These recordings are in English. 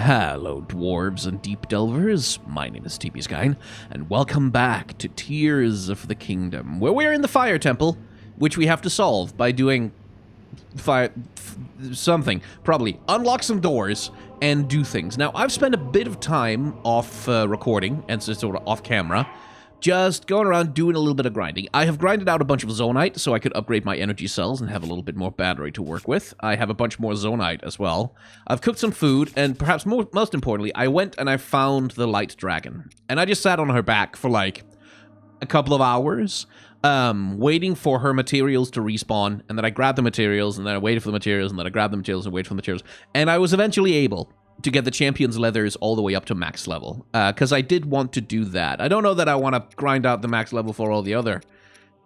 Hello, dwarves and deep delvers. My name is TP Skyn, and welcome back to Tears of the Kingdom, where we're in the Fire Temple, which we have to solve by doing something. Probably unlock some doors and do things. Now, I've spent a bit of time off recording and sort of off camera, just going around doing a little bit of grinding. I have grinded out a bunch of Zonite so I could upgrade my energy cells and have a little bit more battery to work with. I have a bunch more Zonite as well. I've cooked some food, and perhaps most importantly, I went and I found the Light Dragon. And I just sat on her back for like a couple of hours, waiting for her materials to respawn, and then I grabbed the materials, and then I waited for the materials, and then I grabbed the materials and waited for the materials. And I was eventually able to get the champion's leathers all the way up to max level, because I did want to do that. I don't know that I want to grind out the max level for all the other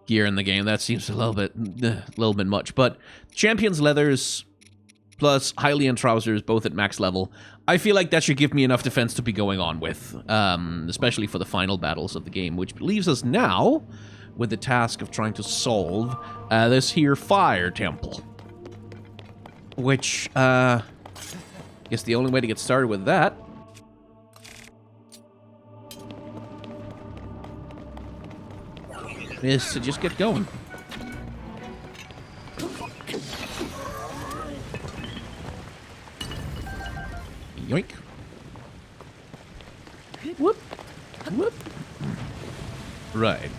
gear in the game. That seems a little bit much. But champion's leathers plus Hylian trousers, both at max level, I feel like that should give me enough defense to be going on with, especially for the final battles of the game, which leaves us now with the task of trying to solve this here fire temple, which, I guess the only way to get started with that is to just get going. Yoink. Whoop. Whoop. Right.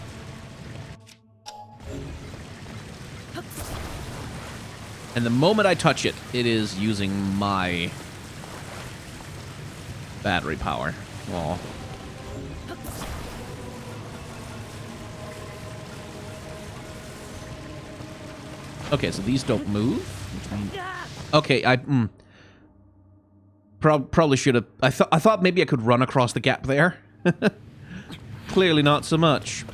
And the moment I touch it, it is using my battery power. Aw. Okay, so these don't move. Okay, probably should have. I thought maybe I could run across the gap there. Clearly not so much.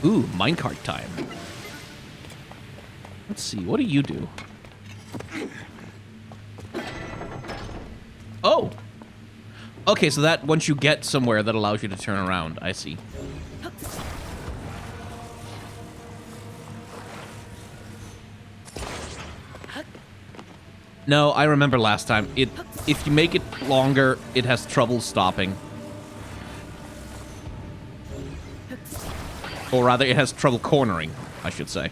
Ooh, minecart time. Let's see, what do you do? Oh! Okay, so that, once you get somewhere, that allows you to turn around. I see. No, I remember last time. If you make it longer, it has trouble stopping. Or rather, it has trouble cornering, I should say.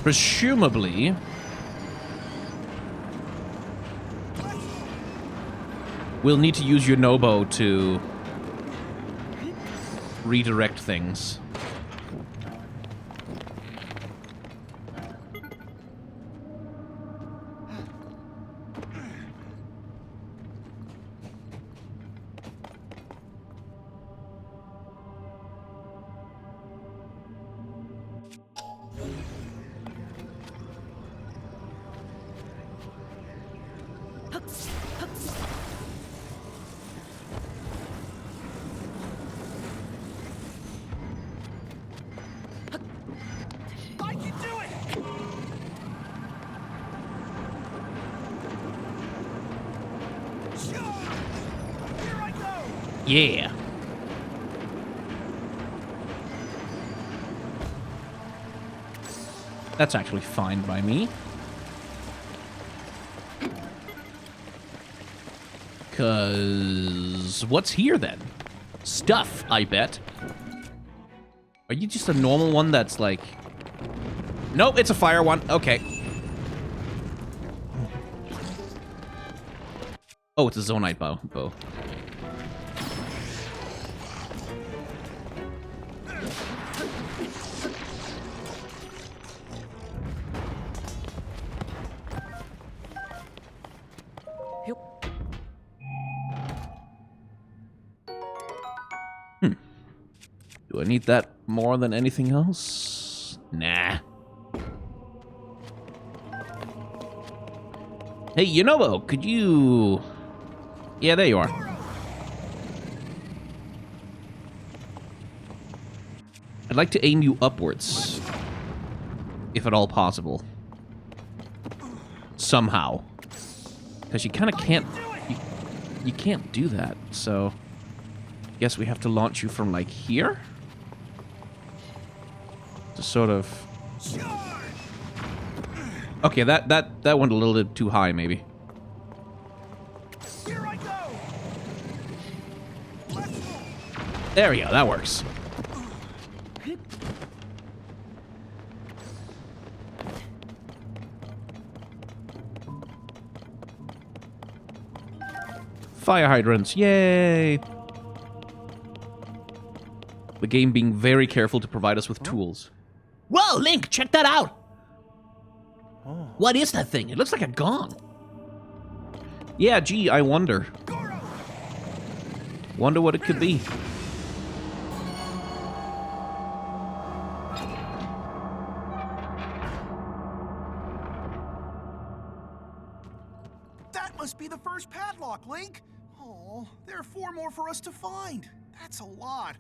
Presumably, we'll need to use your Nobo to redirect things. Yeah. That's actually fine by me. Cause what's here then? Stuff, I bet. Are you just a normal one that's like... Nope, it's a fire one. Okay. Oh, it's a Zonite bow. Do I need that more than anything else? Nah. Hey, Yonobo, could you... Yeah, there you are. I'd like to aim you upwards. If at all possible. Somehow. Because you kind of can't... You can't do that, so... Guess we have to launch you from, like, here? To sort of... Okay, that went a little bit too high, maybe. Here I go. There we go, that works. Fire hydrants, yay! The game being very careful to provide us with tools. Whoa, Link, check that out! What is that thing? It looks like a gong. Yeah, gee, I wonder. Wonder what it could be. That must be the first padlock, Link. Oh, there are 4 more for us to find. That's a lot.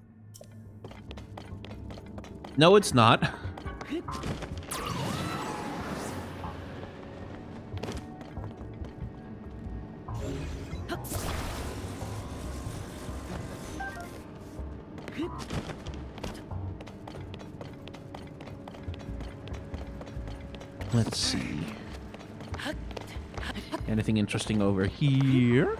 No, it's not. Let's see. Anything interesting over here?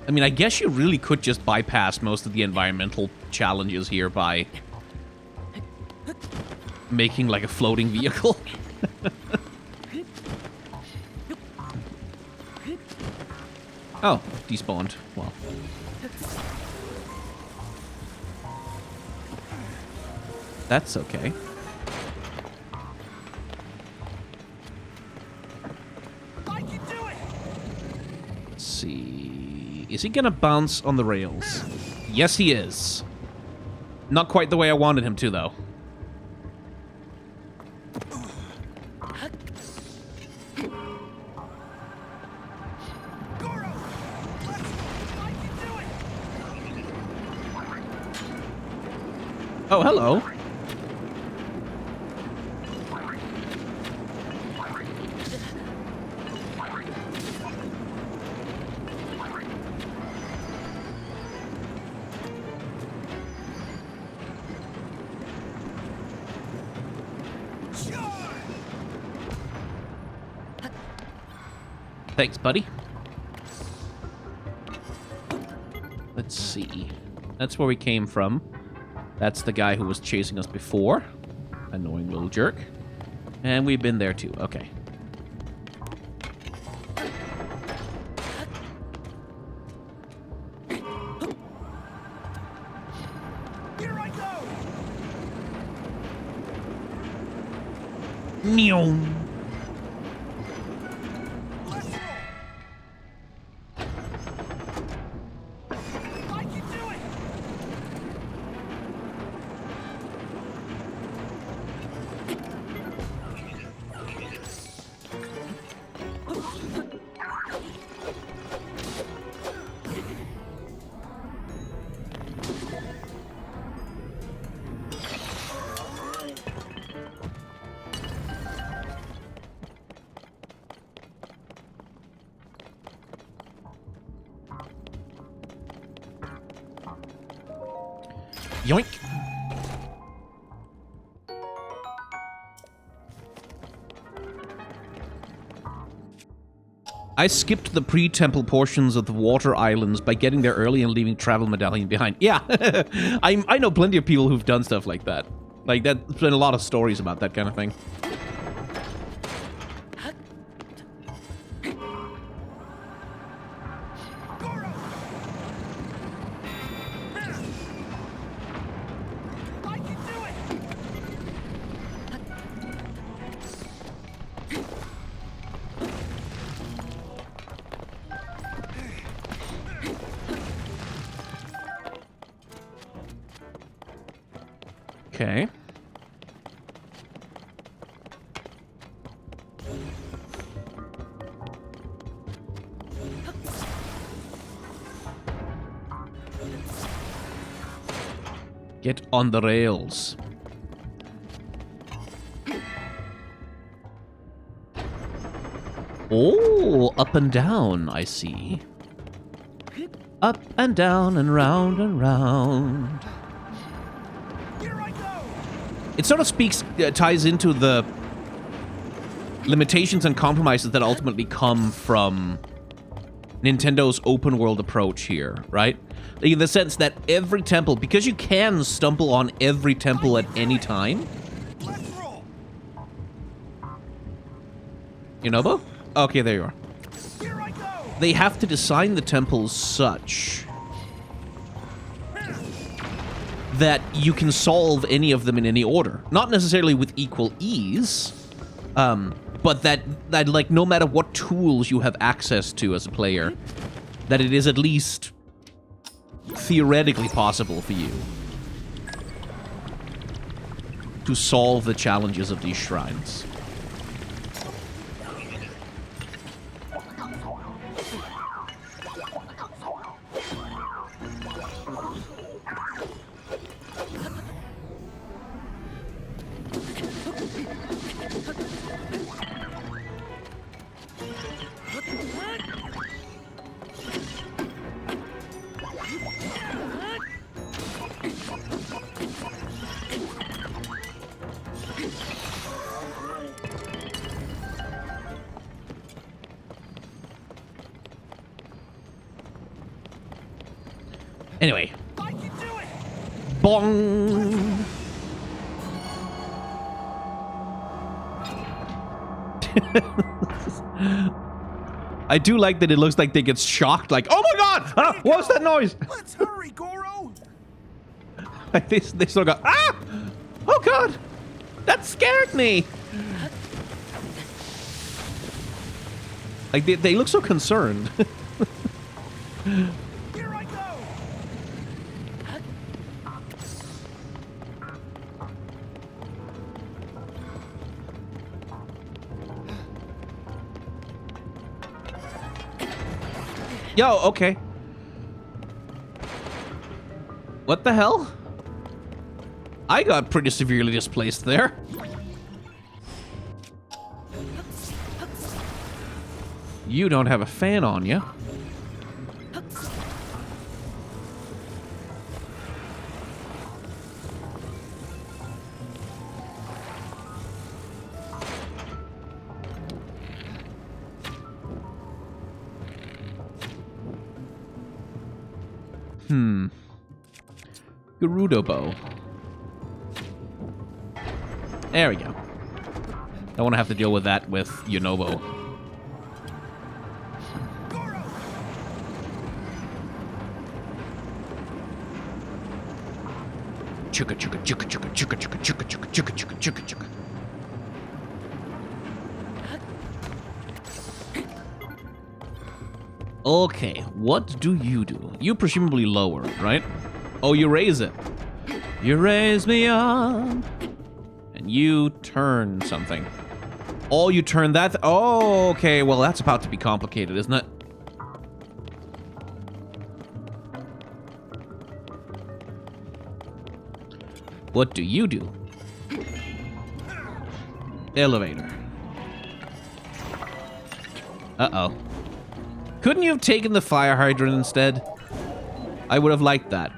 I mean, I guess you really could just bypass most of the environmental challenges here by making like a floating vehicle. Oh, despawned. Well. That's okay. I can do it. Let's see. Is he gonna bounce on the rails? Yes, he is. Not quite the way I wanted him to, though. Oh, hello. Thanks, buddy. Let's see. That's where we came from. That's the guy who was chasing us before. Annoying little jerk. And we've been there too. Okay. Here I go. Meow. Yoink. I skipped the pre-temple portions of the water islands by getting there early and leaving travel medallion behind. Yeah, I know plenty of people who've done stuff like that. Like, there's been a lot of stories about that kind of thing. Okay. Get on the rails. Oh, up and down, I see. Up and down and round and round. Here I go! It sort of ties into the limitations and compromises that ultimately come from Nintendo's open world approach here, right? In the sense that every temple, because you can stumble on every temple at any time. Let's roll! Yunobo? Okay, there you are. Here I go! They have to design the temples such that you can solve any of them in any order. Not necessarily with equal ease, but that like no matter what tools you have access to as a player, that it is at least theoretically possible for you to solve the challenges of these shrines. Anyway. I can do it! Bong! I do like that it looks like they get shocked, like, oh my god! Ah, what's that noise? Let's hurry, Goro! they sort of go, ah! Oh god! That scared me! Like, they look so concerned. Here I go! Yo, okay. What the hell? I got pretty severely displaced there. You don't have a fan on you. Gerudo bow. There we go. Don't want to have to deal with that with Yunobo. Chuka chuka chuka chuka chuka chuka chuka chuka chuka chuka chuka chuka. Okay, what do? You presumably lower it, right? Oh, you raise it. You raise me up. And you turn something. Oh, you turn that. Oh, okay. Well, that's about to be complicated, isn't it? What do you do? Elevator. Uh-oh. Couldn't you have taken the fire hydrant instead? I would have liked that.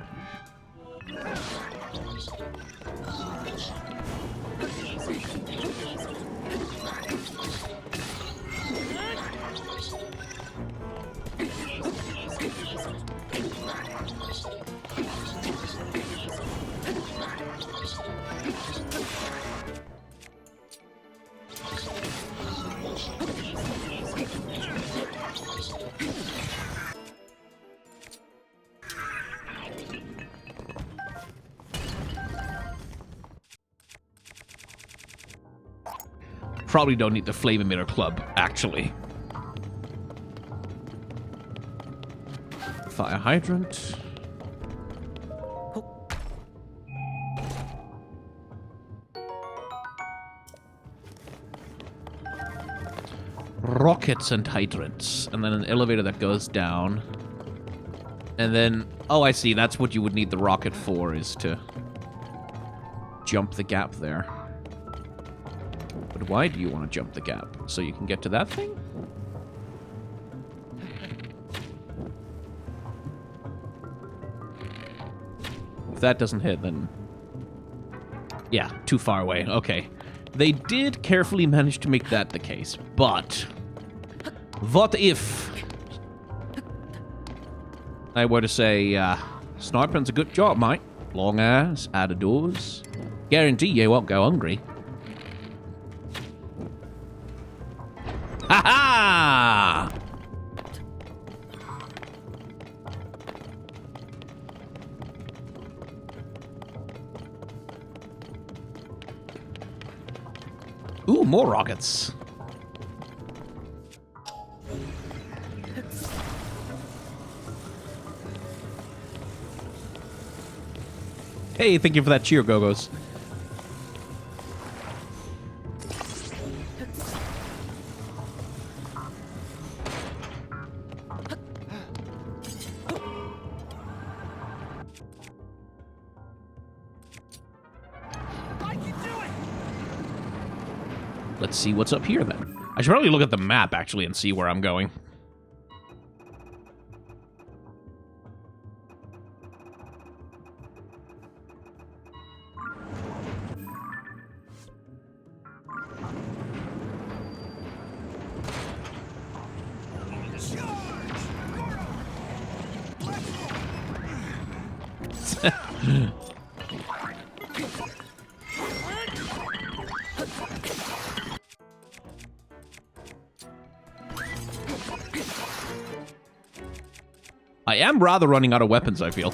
Probably don't need the flame emitter club, actually. Fire hydrant. rockets and hydrants. And then an elevator that goes down. And then... Oh, I see. That's what you would need the rocket for, is to jump the gap there. But why do you want to jump the gap? So you can get to that thing? If that doesn't hit, then... Yeah, too far away. Okay. They did carefully manage to make that the case, but... What if... I were to say, sniping's a good job, mate. Long hours, out of doors. Guarantee you won't go hungry. Ha ha! Ooh, more rockets. Hey, thank you for that cheer, Go-Go's. Let's see what's up here, then. I should probably look at the map, actually, and see where I'm going. I am rather running out of weapons, I feel.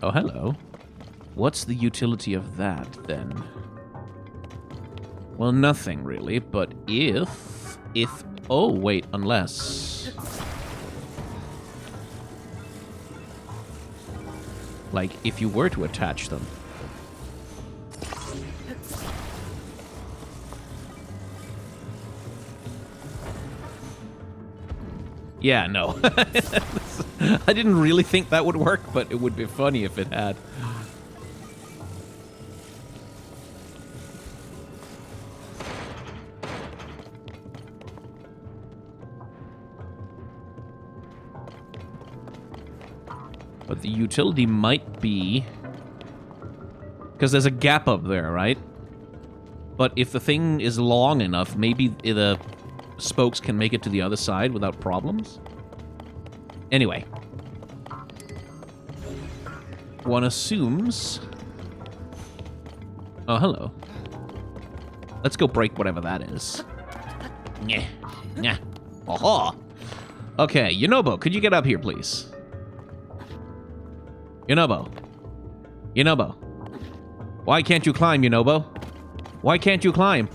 Oh, hello. What's the utility of that, then? Well, nothing, really, but if... Oh, wait, unless... Like, if you were to attach them... Yeah, no. I didn't really think that would work, but it would be funny if it had. But the utility might be... Because there's a gap up there, right? But if the thing is long enough, maybe the spokes can make it to the other side without problems? Anyway. One assumes... Oh, hello. Let's go break whatever that is. Nyeh. Nyeh. Aha! Okay, Yunobo, could you get up here, please? Yunobo. Yunobo. Why can't you climb, Yunobo? Why can't you climb?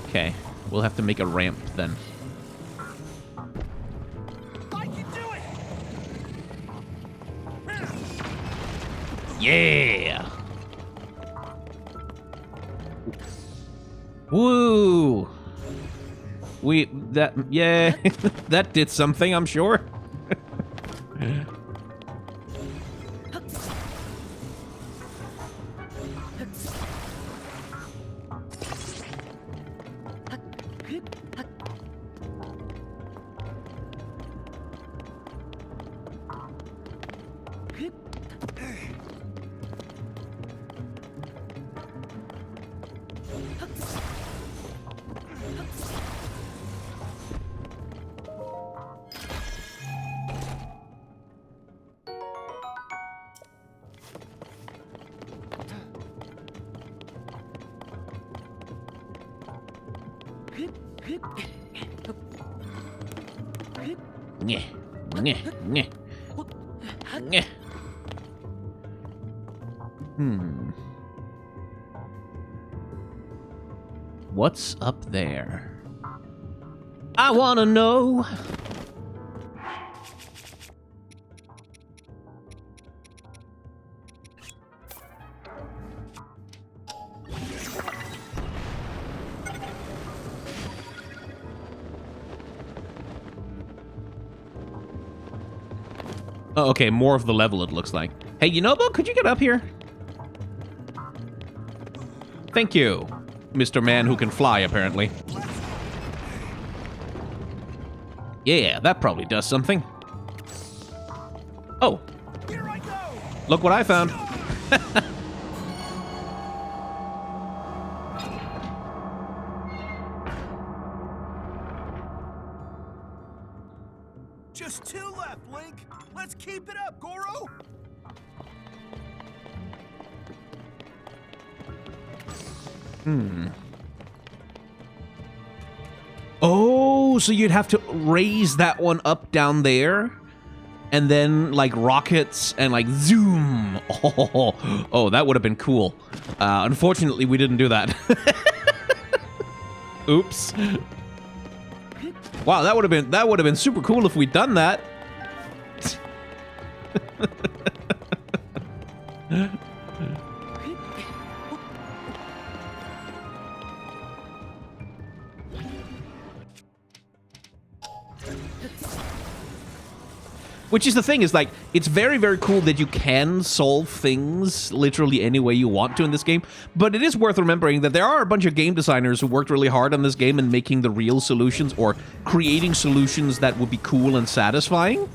Okay, we'll have to make a ramp then. I can do it! Yeah! Woo! Yeah, that did something, I'm sure. Nyeh, nyeh, nyeh. Nyeh. What's up there? I wanna know. Oh, okay, more of the level, it looks like. Hey, Yunobo, could you get up here? Thank you, Mr. Man who can fly, apparently. Yeah, that probably does something. Oh. Here I go. Look what I found. Just 2 left, Link. Let's keep it up, Goro. Oh, so you'd have to raise that one up down there? And then, like, rockets and, like, zoom. Oh, that would have been cool. Unfortunately, we didn't do that. Oops. Wow, that would have been super cool if we'd done that. Which is the thing, is like, it's very, very cool that you can solve things literally any way you want to in this game, but it is worth remembering that there are a bunch of game designers who worked really hard on this game and making the real solutions, or creating solutions that would be cool and satisfying,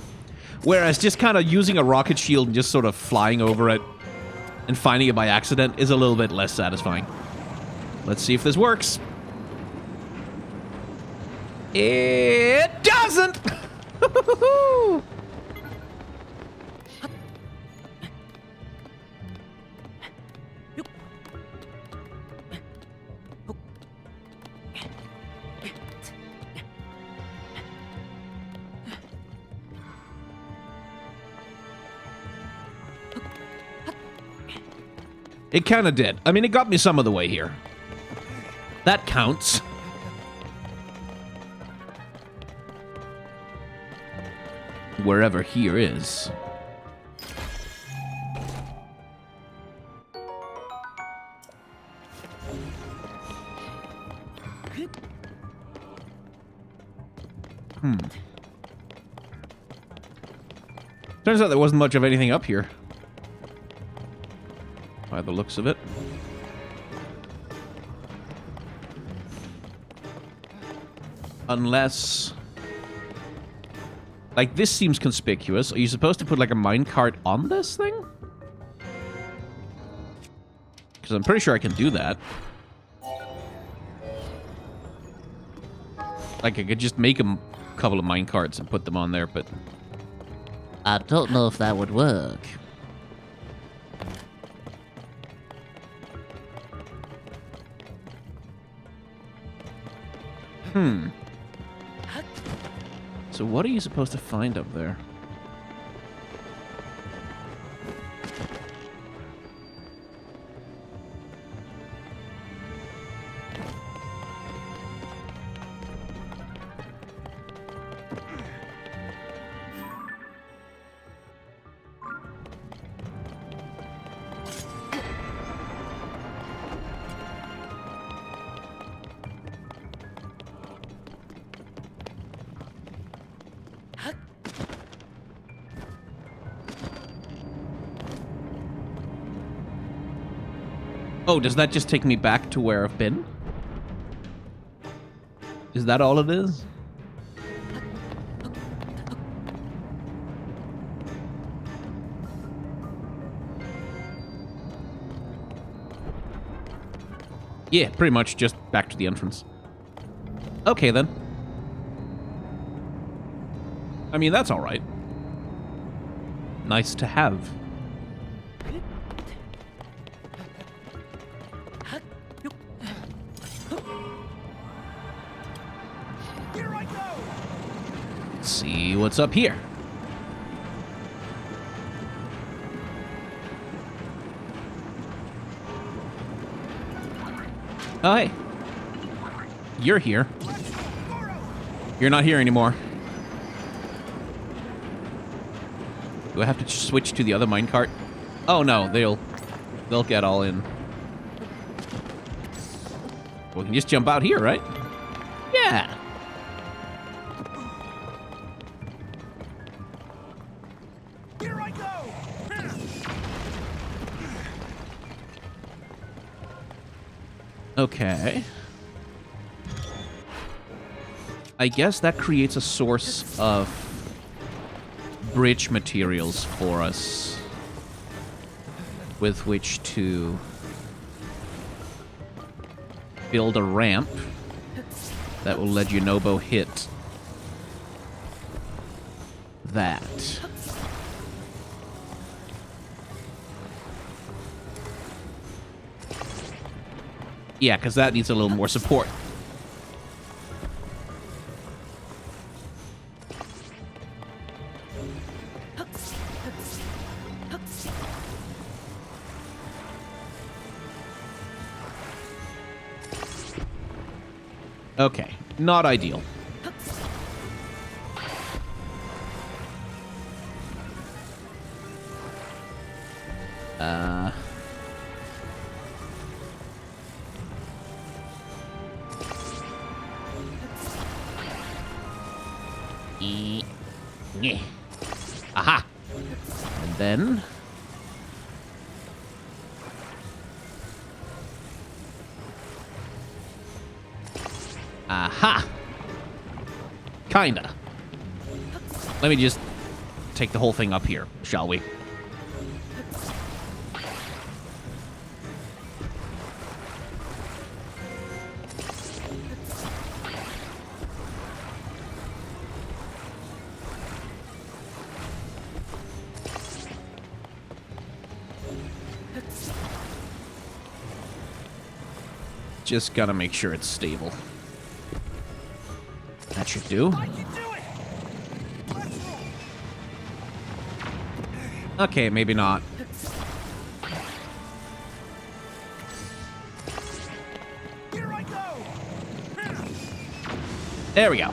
whereas just kind of using a rocket shield and just sort of flying over it and finding it by accident is a little bit less satisfying. Let's see if this works. It doesn't! It kind of did. I mean, it got me some of the way here. That counts. Wherever here is. Turns out there wasn't much of anything up here, by the looks of it. Unless... like, this seems conspicuous. Are you supposed to put, like, a minecart on this thing? Because I'm pretty sure I can do that. Like, I could just make a couple of minecarts and put them on there, but... I don't know if that would work. So what are you supposed to find up there? Oh, does that just take me back to where I've been? Is that all it is? Yeah, pretty much just back to the entrance. Okay, then. I mean, that's all right. Nice to have. See what's up here. Oh, hey. You're here. You're not here anymore. Do I have to switch to the other minecart? Oh no, they'll get all in. We can just jump out here, right? Yeah. Okay. I guess that creates a source of bridge materials for us with which to build a ramp that will let Yunobo hit that. Yeah, because that needs a little more support. Okay, not ideal. Aha! And then... Aha! Kinda. Let me just take the whole thing up here, shall we? Just gotta make sure it's stable. That should do. Okay, maybe not. Here I go. There we go.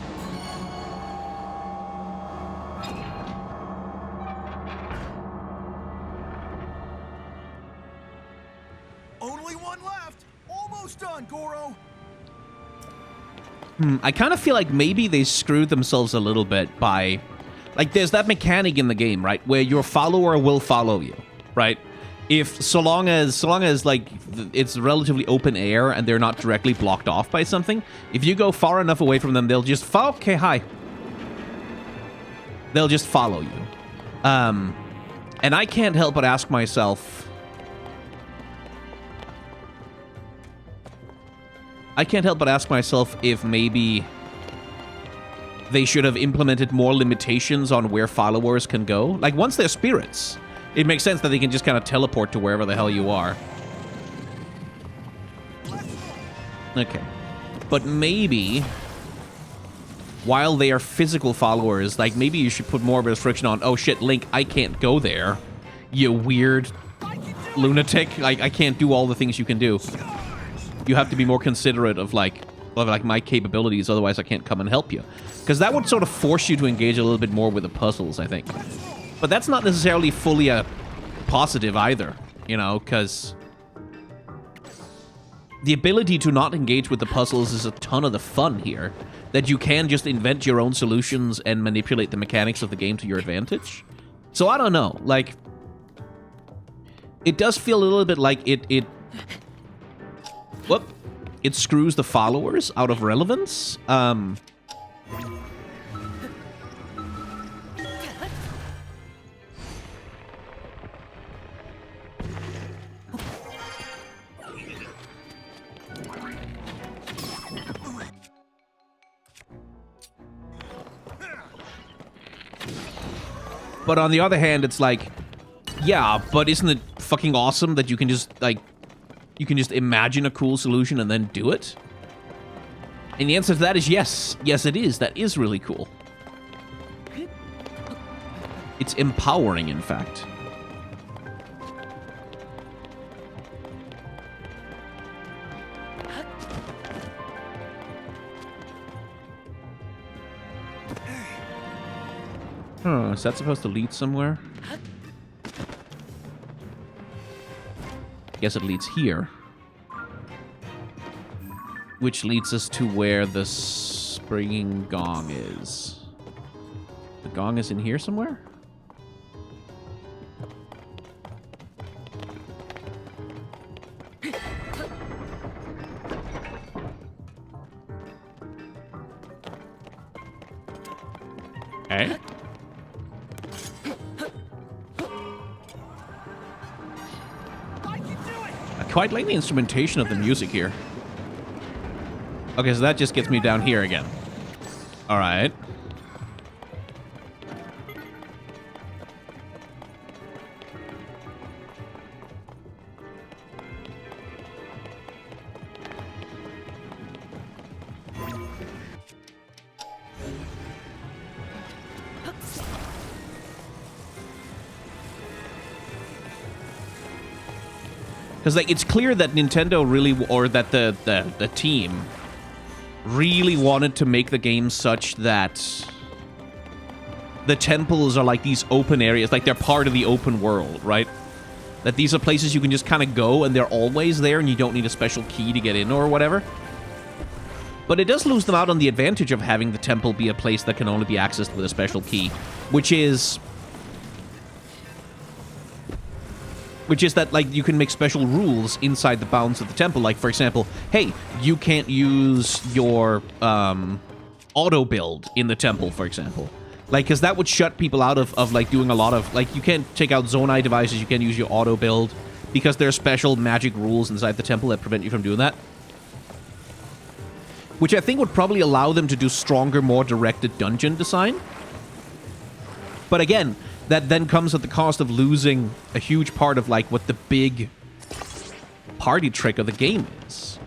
Only one left. Almost done, Goro. I kind of feel like maybe they screwed themselves a little bit by... Like, there's that mechanic in the game, right? Where your follower will follow you, right? If, so long as like, it's relatively open air and they're not directly blocked off by something, if you go far enough away from them, they'll just follow... Okay, hi. They'll just follow you. And I can't help but ask myself... if maybe they should have implemented more limitations on where followers can go. Like, once they're spirits, it makes sense that they can just kind of teleport to wherever the hell you are. Okay. But maybe, while they are physical followers, like, maybe you should put more of a restriction on, oh shit, Link, I can't go there, you weird lunatic. Like, I can't do all the things you can do. You have to be more considerate of like my capabilities, otherwise I can't come and help you. Because that would sort of force you to engage a little bit more with the puzzles, I think. But that's not necessarily fully a positive either, you know, because the ability to not engage with the puzzles is a ton of the fun here. That you can just invent your own solutions and manipulate the mechanics of the game to your advantage. So I don't know, like, it does feel a little bit like it screws the followers out of relevance. But on the other hand, it's like, yeah, but isn't it fucking awesome that you can just, like, you can just imagine a cool solution and then do it? And the answer to that is yes. Yes, it is. That is really cool. It's empowering, in fact. Huh, is that supposed to lead somewhere? Guess it leads here. Which leads us to where the springing gong is. The gong is in here somewhere? quite like the instrumentation of the music here. Okay, so that just gets me down here again. All right. Because like it's clear that Nintendo really, or that the team really wanted to make the game such that the temples are like these open areas, like they're part of the open world, right? That these are places you can just kind of go and they're always there and you don't need a special key to get in or whatever. But it does lose them out on the advantage of having the temple be a place that can only be accessed with a special key, which is that, like, you can make special rules inside the bounds of the temple. Like, for example, hey, you can't use your auto build in the temple, for example. Like, because that would shut people out of, like, doing a lot of... Like, you can't take out Zonai devices, you can't use your auto build, because there are special magic rules inside the temple that prevent you from doing that. Which I think would probably allow them to do stronger, more directed dungeon design. But again... that then comes at the cost of losing a huge part of, like, what the big party trick of the game is.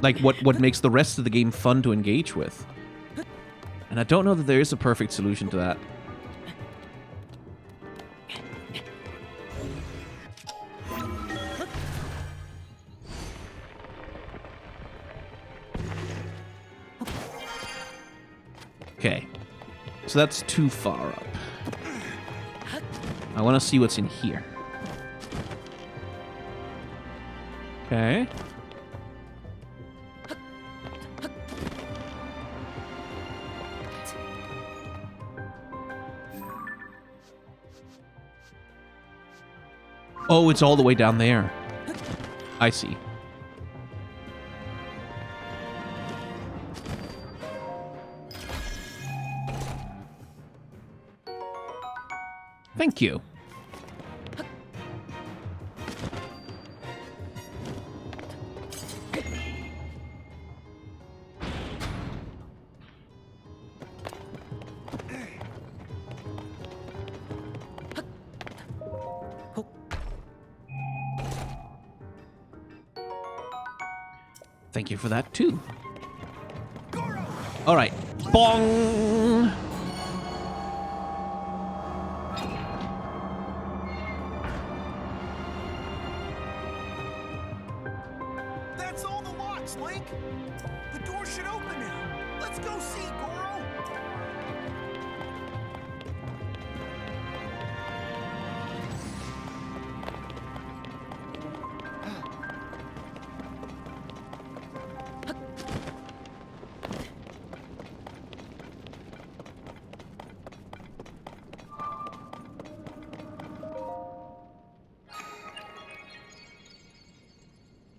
Like, what makes the rest of the game fun to engage with. And I don't know that there is a perfect solution to that. Okay. So that's too far up. I want to see what's in here. Okay. Oh, it's all the way down there. I see. Thank you. Thank you for that, too. All right. Bong! That's all the locks, Link. The door should open now. Let's go see, Goro.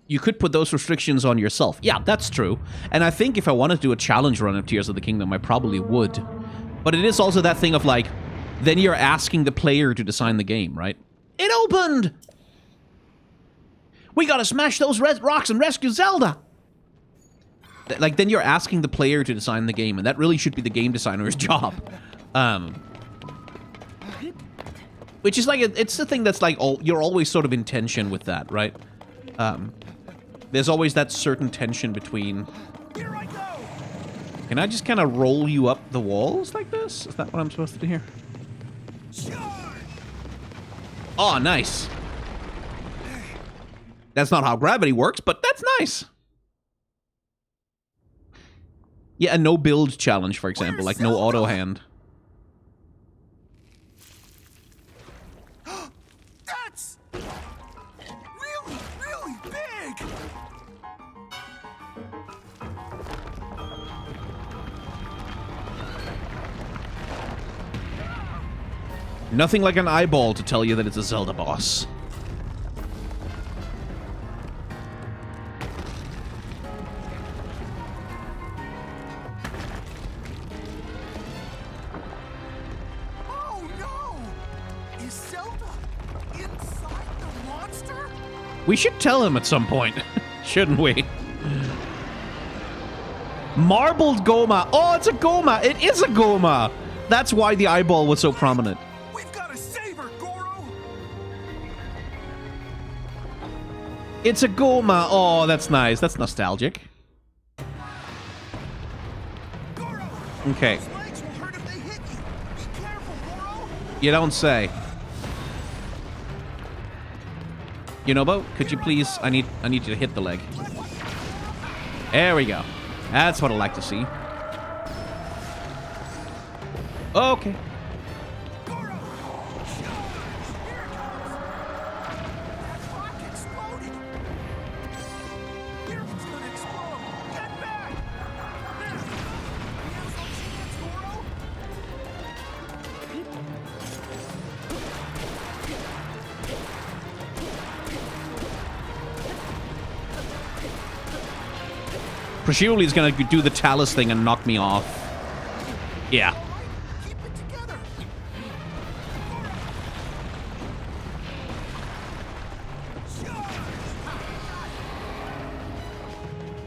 You could put those restrictions on yourself. Yeah, that's true. And I think if I wanted to do a challenge run of Tears of the Kingdom, I probably would. But it is also that thing of, like, then you're asking the player to design the game, right? It opened! We gotta smash those red rocks and rescue Zelda! Like, then you're asking the player to design the game, and that really should be the game designer's job. Which is like, it's the thing that's like, you're always sort of in tension with that, right? There's always that certain tension between... Here I go. Can I just kind of roll you up the walls like this? Is that what I'm supposed to do here? Charge! Oh, nice. That's not how gravity works, but that's nice. Yeah, a no build challenge, for example, like no auto hand. That's really, really big. Nothing like an eyeball to tell you that it's a Zelda boss. Oh no! Is We should tell him at some point, shouldn't we? Marbled Goma. Oh, it's a Goma. It is a Goma. That's why the eyeball was so prominent. We've got to save her, Goro. It's a Goma. Oh, that's nice. That's nostalgic. Goro. Okay. Those legs will hurt if they hit you. Be careful, Goro. You don't say. Yunobo, could you please? I need you to hit the leg. There we go. That's what I like to see. Okay. Goro. Charge. Here it comes. That rock exploded. Here it's gonna explode. Get back. Now. Now's our chance, Goro. Presumably he's gonna do the Talus thing and knock me off. Yeah. Keep it together.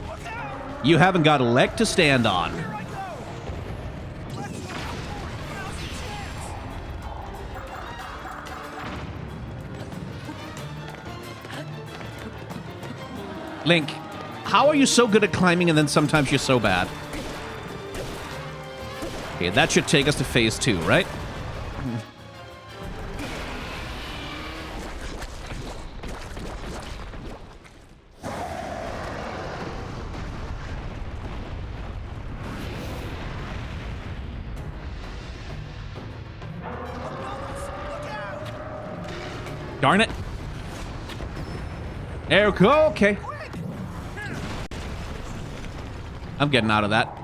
Look out. You haven't got a leg to stand on. Here I go. Let's go. Now's your chance. Link, how are you so good at climbing and then sometimes you're so bad? Okay, that should take us to phase 2, right? Darn it. There we go. Okay. I'm getting out of that.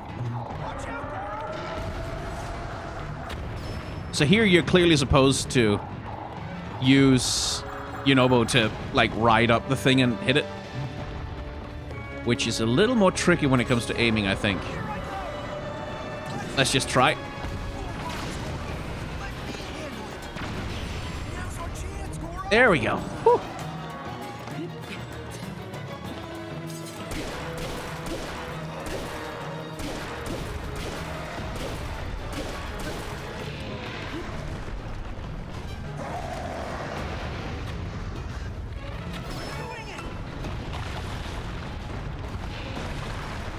So here you're clearly supposed to use Yunobo to, like, ride up the thing and hit it. Which is a little more tricky when it comes to aiming, I think. Let's just try. There we go. Whew.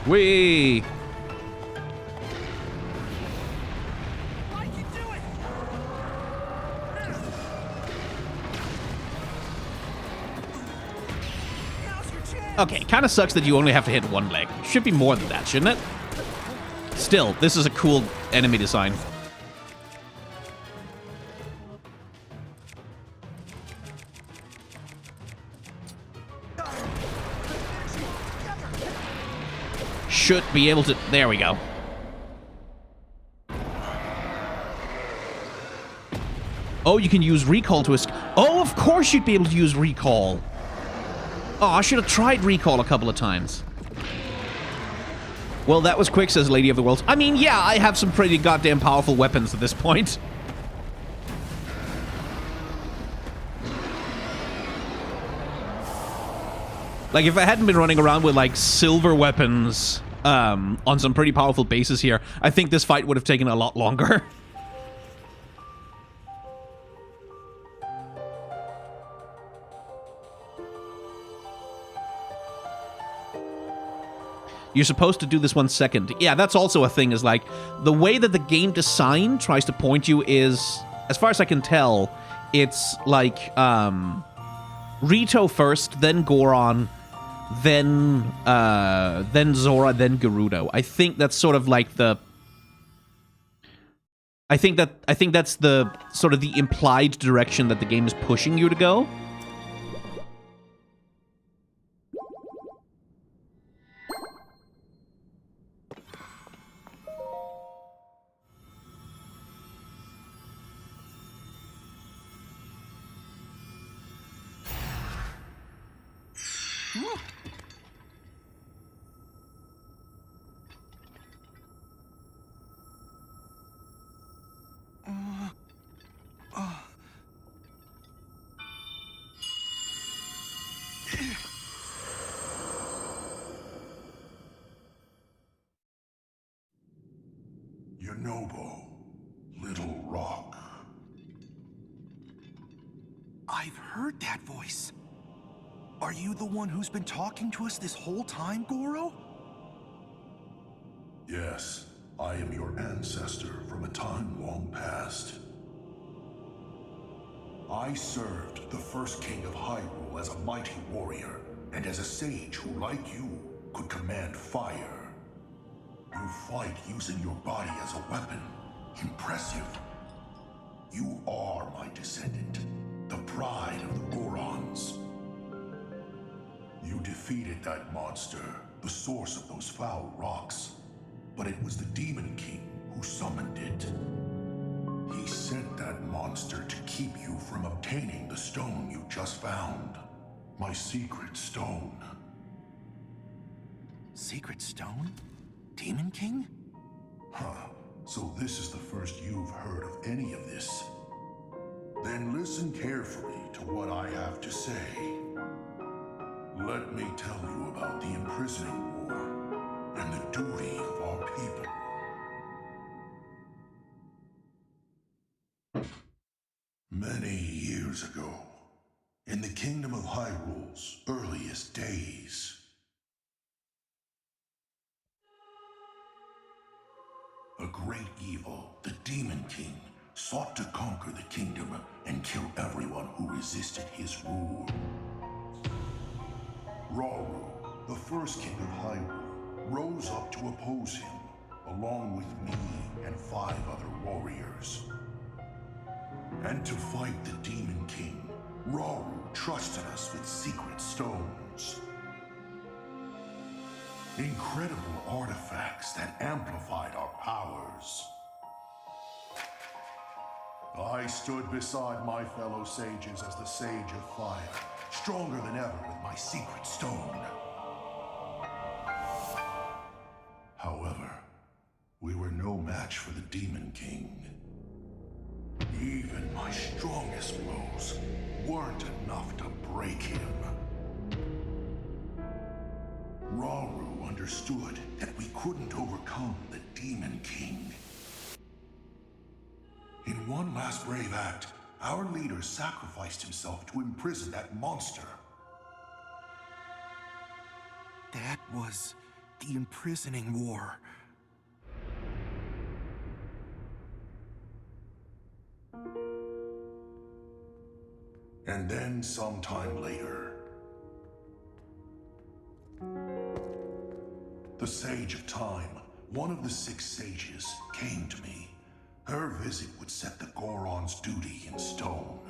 Whee! I can do it. Now's your chance. Okay, kind of sucks that you only have to hit one leg. Should be more than that, shouldn't it? Still, this is a cool enemy design. Should be able to... There we go. Oh, you can use recall to... Oh, of course you'd be able to use recall. Oh, I should have tried recall a couple of times. Well, that was quick, says Lady of the Worlds. I mean, yeah, I have some pretty goddamn powerful weapons at this point. Like, if I hadn't been running around with, like, silver weapons on some pretty powerful bases here, I think this fight would have taken a lot longer. You're supposed to do this 1 second. Yeah, that's also a thing, is like, the way that the game design tries to point you is, as far as I can tell, it's like, Rito first, then Goron, then Zora, then Gerudo. I think that's sort of like the... I think that's the sort of the implied direction that the game is pushing you to go. Yunobo, Little Rock. I've heard that voice. Are you the one who's been talking to us this whole time, Goro? Yes, I am your ancestor from a time long past. I served the first king of Hyrule as a mighty warrior, and as a sage who, like you, could command fire. You fight using your body as a weapon. Impressive. You are my descendant, the pride of the Gorons. You defeated that monster, the source of those foul rocks. But it was the Demon King who summoned it. He sent that monster to keep you from obtaining the stone you just found. My secret stone. Secret stone? Demon King? Huh. So this is the first you've heard of any of this. Then listen carefully to what I have to say. Let me tell you about the imprisoning war and the duty of our people. Many years ago, in the kingdom of Hyrule's earliest days, a great evil, the Demon King, sought to conquer the kingdom and kill everyone who resisted his rule. Rauru, the first king of Hyrule, rose up to oppose him, along with me and 5 other warriors. And to fight the Demon King, Rauru trusted us with secret stones. Incredible artifacts that amplified our powers. I stood beside my fellow sages as the Sage of Fire, stronger than ever with my secret stone. However, we were no match for the Demon King. Even my strongest blows weren't enough to break him. Rauru understood that we couldn't overcome the Demon King. In one last brave act, our leader sacrificed himself to imprison that monster. That was the imprisoning war. And then sometime later, the Sage of Time, one of the 6 sages, came to me. Her visit would set the Goron's duty in stone.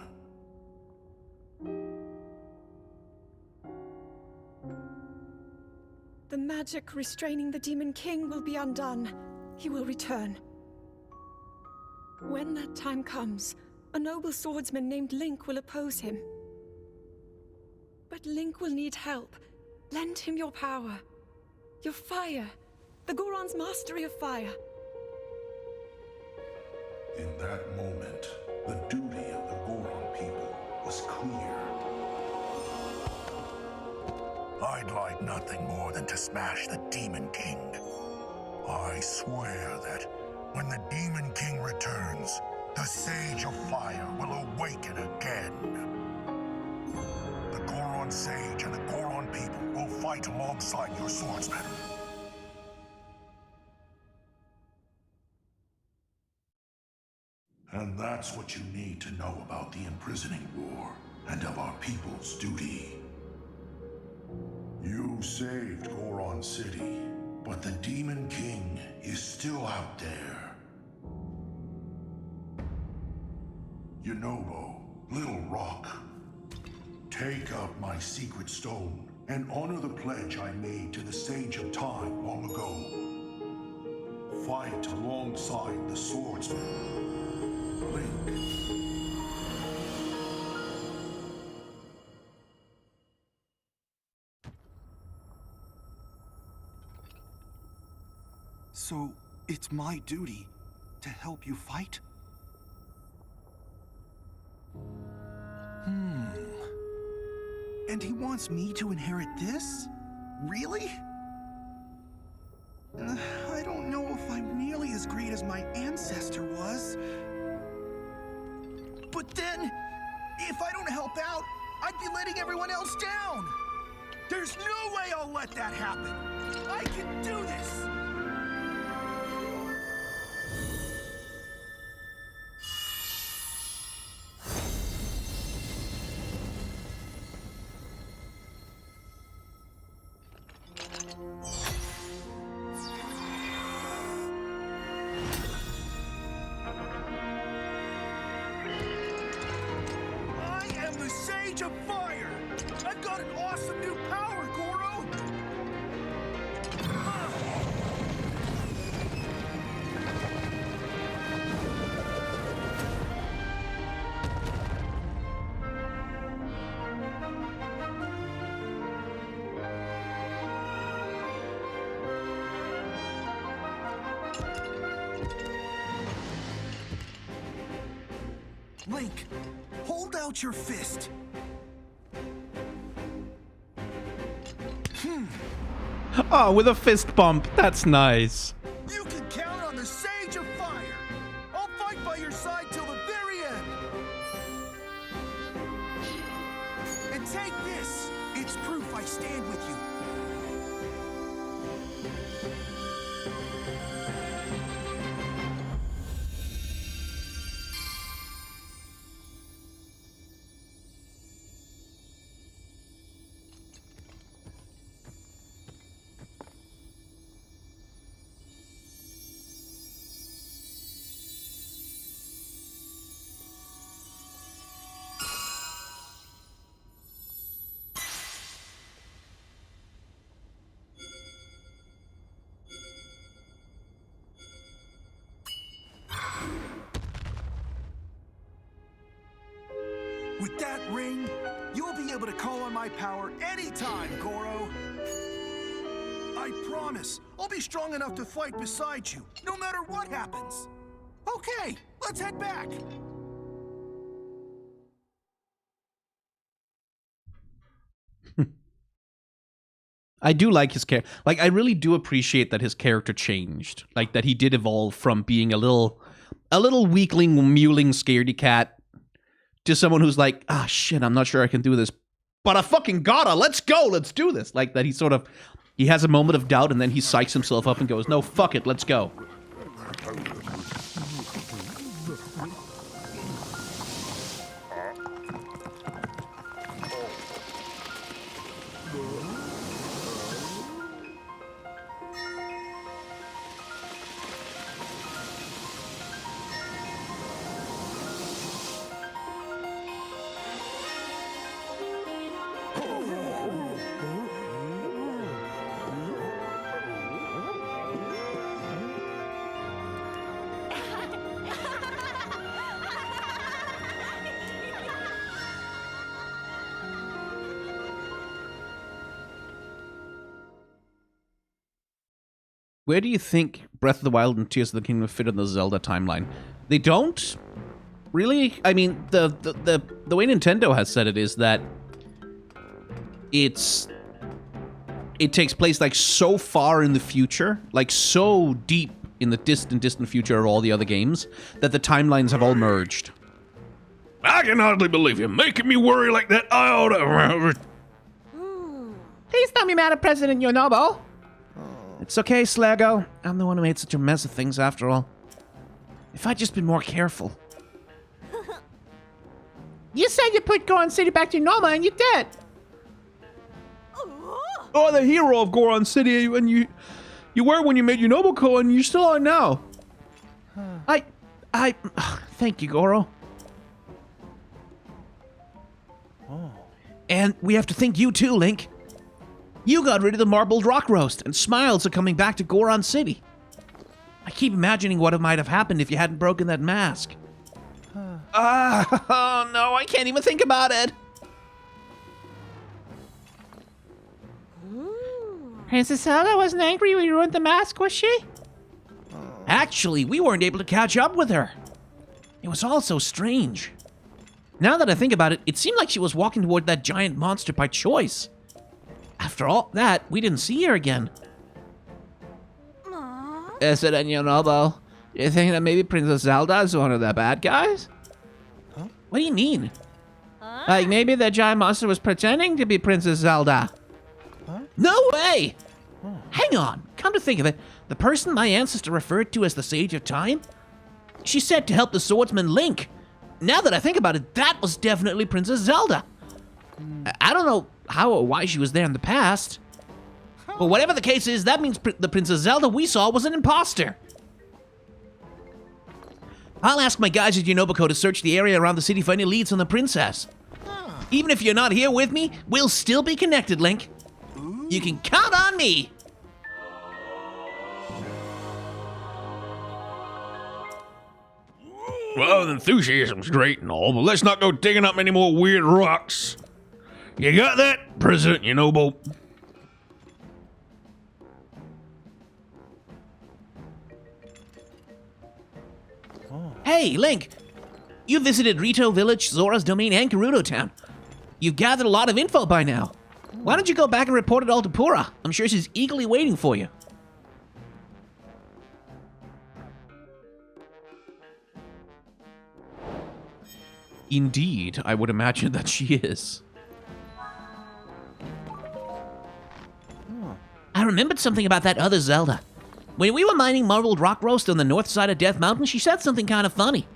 The magic restraining the Demon King will be undone. He will return. When that time comes, a noble swordsman named Link will oppose him. But Link will need help. Lend him your power. Your fire. The Goron's mastery of fire. In that moment, the duty of the Goron people was clear. I'd like nothing more than to smash the Demon King. I swear that when the Demon King returns, the Sage of Fire will awaken again. The Goron Sage and the Goron people will fight alongside your swordsmen. And that's what you need to know about the imprisoning war and of our people's duty. You saved Goron City, but the Demon King is still out there. Yunobo, Little Rock, take up my secret stone and honor the pledge I made to the Sage of Time long ago. Fight alongside the swordsman. Link. So, it's my duty to help you fight? And he wants me to inherit this? Really? I don't know if I'm nearly as great as my ancestor was. But then, if I don't help out, I'd be letting everyone else down. There's no way I'll let that happen. I can do this. I am the Sage of Fire. I've got an awesome new power, Goro. Link, hold out your fist. Oh, with a fist bump. That's nice. You can count on the Sage of Fire. I'll fight by your side till the very end. And take this. It's proof I stand with you. With that ring, you'll be able to call on my power anytime, Goro. I promise, I'll be strong enough to fight beside you, no matter what happens. Okay, let's head back. I do like his character. Like, I really do appreciate that his character changed. Like, that he did evolve from being a little weakling, mewling, scaredy cat to someone who's like, ah, shit, I'm not sure I can do this, but I fucking gotta. Let's go. Let's do this. Like, that he has a moment of doubt and then he psychs himself up and goes, no, fuck it. Let's go. Where do you think Breath of the Wild and Tears of the Kingdom fit in the Zelda timeline? They don't? Really? I mean, the way Nintendo has said it is that it takes place like so far in the future, like so deep in the distant future of all the other games, that the timelines have all merged. I can hardly believe you're making me worry like that. I ought to... Please don't be mad at President Yonobo. It's okay, Slago. I'm the one who made such a mess of things after all. If I'd just been more careful. You said you put Goron City back to normal, and you did. Oh, the hero of Goron City, and you were when you made Unoboko, and you still are now. Thank you, Goro. Oh. And we have to thank you too, Link. You got rid of the marbled rock roast, and smiles are coming back to Goron City. I keep imagining what might have happened if you hadn't broken that mask. Oh no, I can't even think about it. Princess Zelda wasn't angry when you ruined the mask, was she? Actually, we weren't able to catch up with her. It was all so strange. Now that I think about it, it seemed like she was walking toward that giant monster by choice. After all that, we didn't see her again. Aww. Is it in Yonobo? You think that maybe Princess Zelda is one of the bad guys? Huh? What do you mean? Like maybe the giant monster was pretending to be Princess Zelda? Huh? No way! Hang on, come to think of it, the person my ancestor referred to as the Sage of Time? She said to help the swordsman Link. Now that I think about it, that was definitely Princess Zelda. I don't know how or why she was there in the past. But whatever the case is, that means the Princess Zelda we saw was an imposter. I'll ask my guys at Unobiko to search the area around the city for any leads on the princess. Even if you're not here with me, we'll still be connected, Link. You can count on me. Well, the enthusiasm's great and all, but let's not go digging up any more weird rocks. You got that, President Unobo? Hey, Link. You visited Rito Village, Zora's Domain, and Gerudo Town. You've gathered a lot of info by now. Why don't you go back and report it all to Pura? I'm sure she's eagerly waiting for you. Indeed, I would imagine that she is. I remembered something about that other Zelda. When we were mining marbled rock roast on the north side of Death Mountain, she said something kind of funny.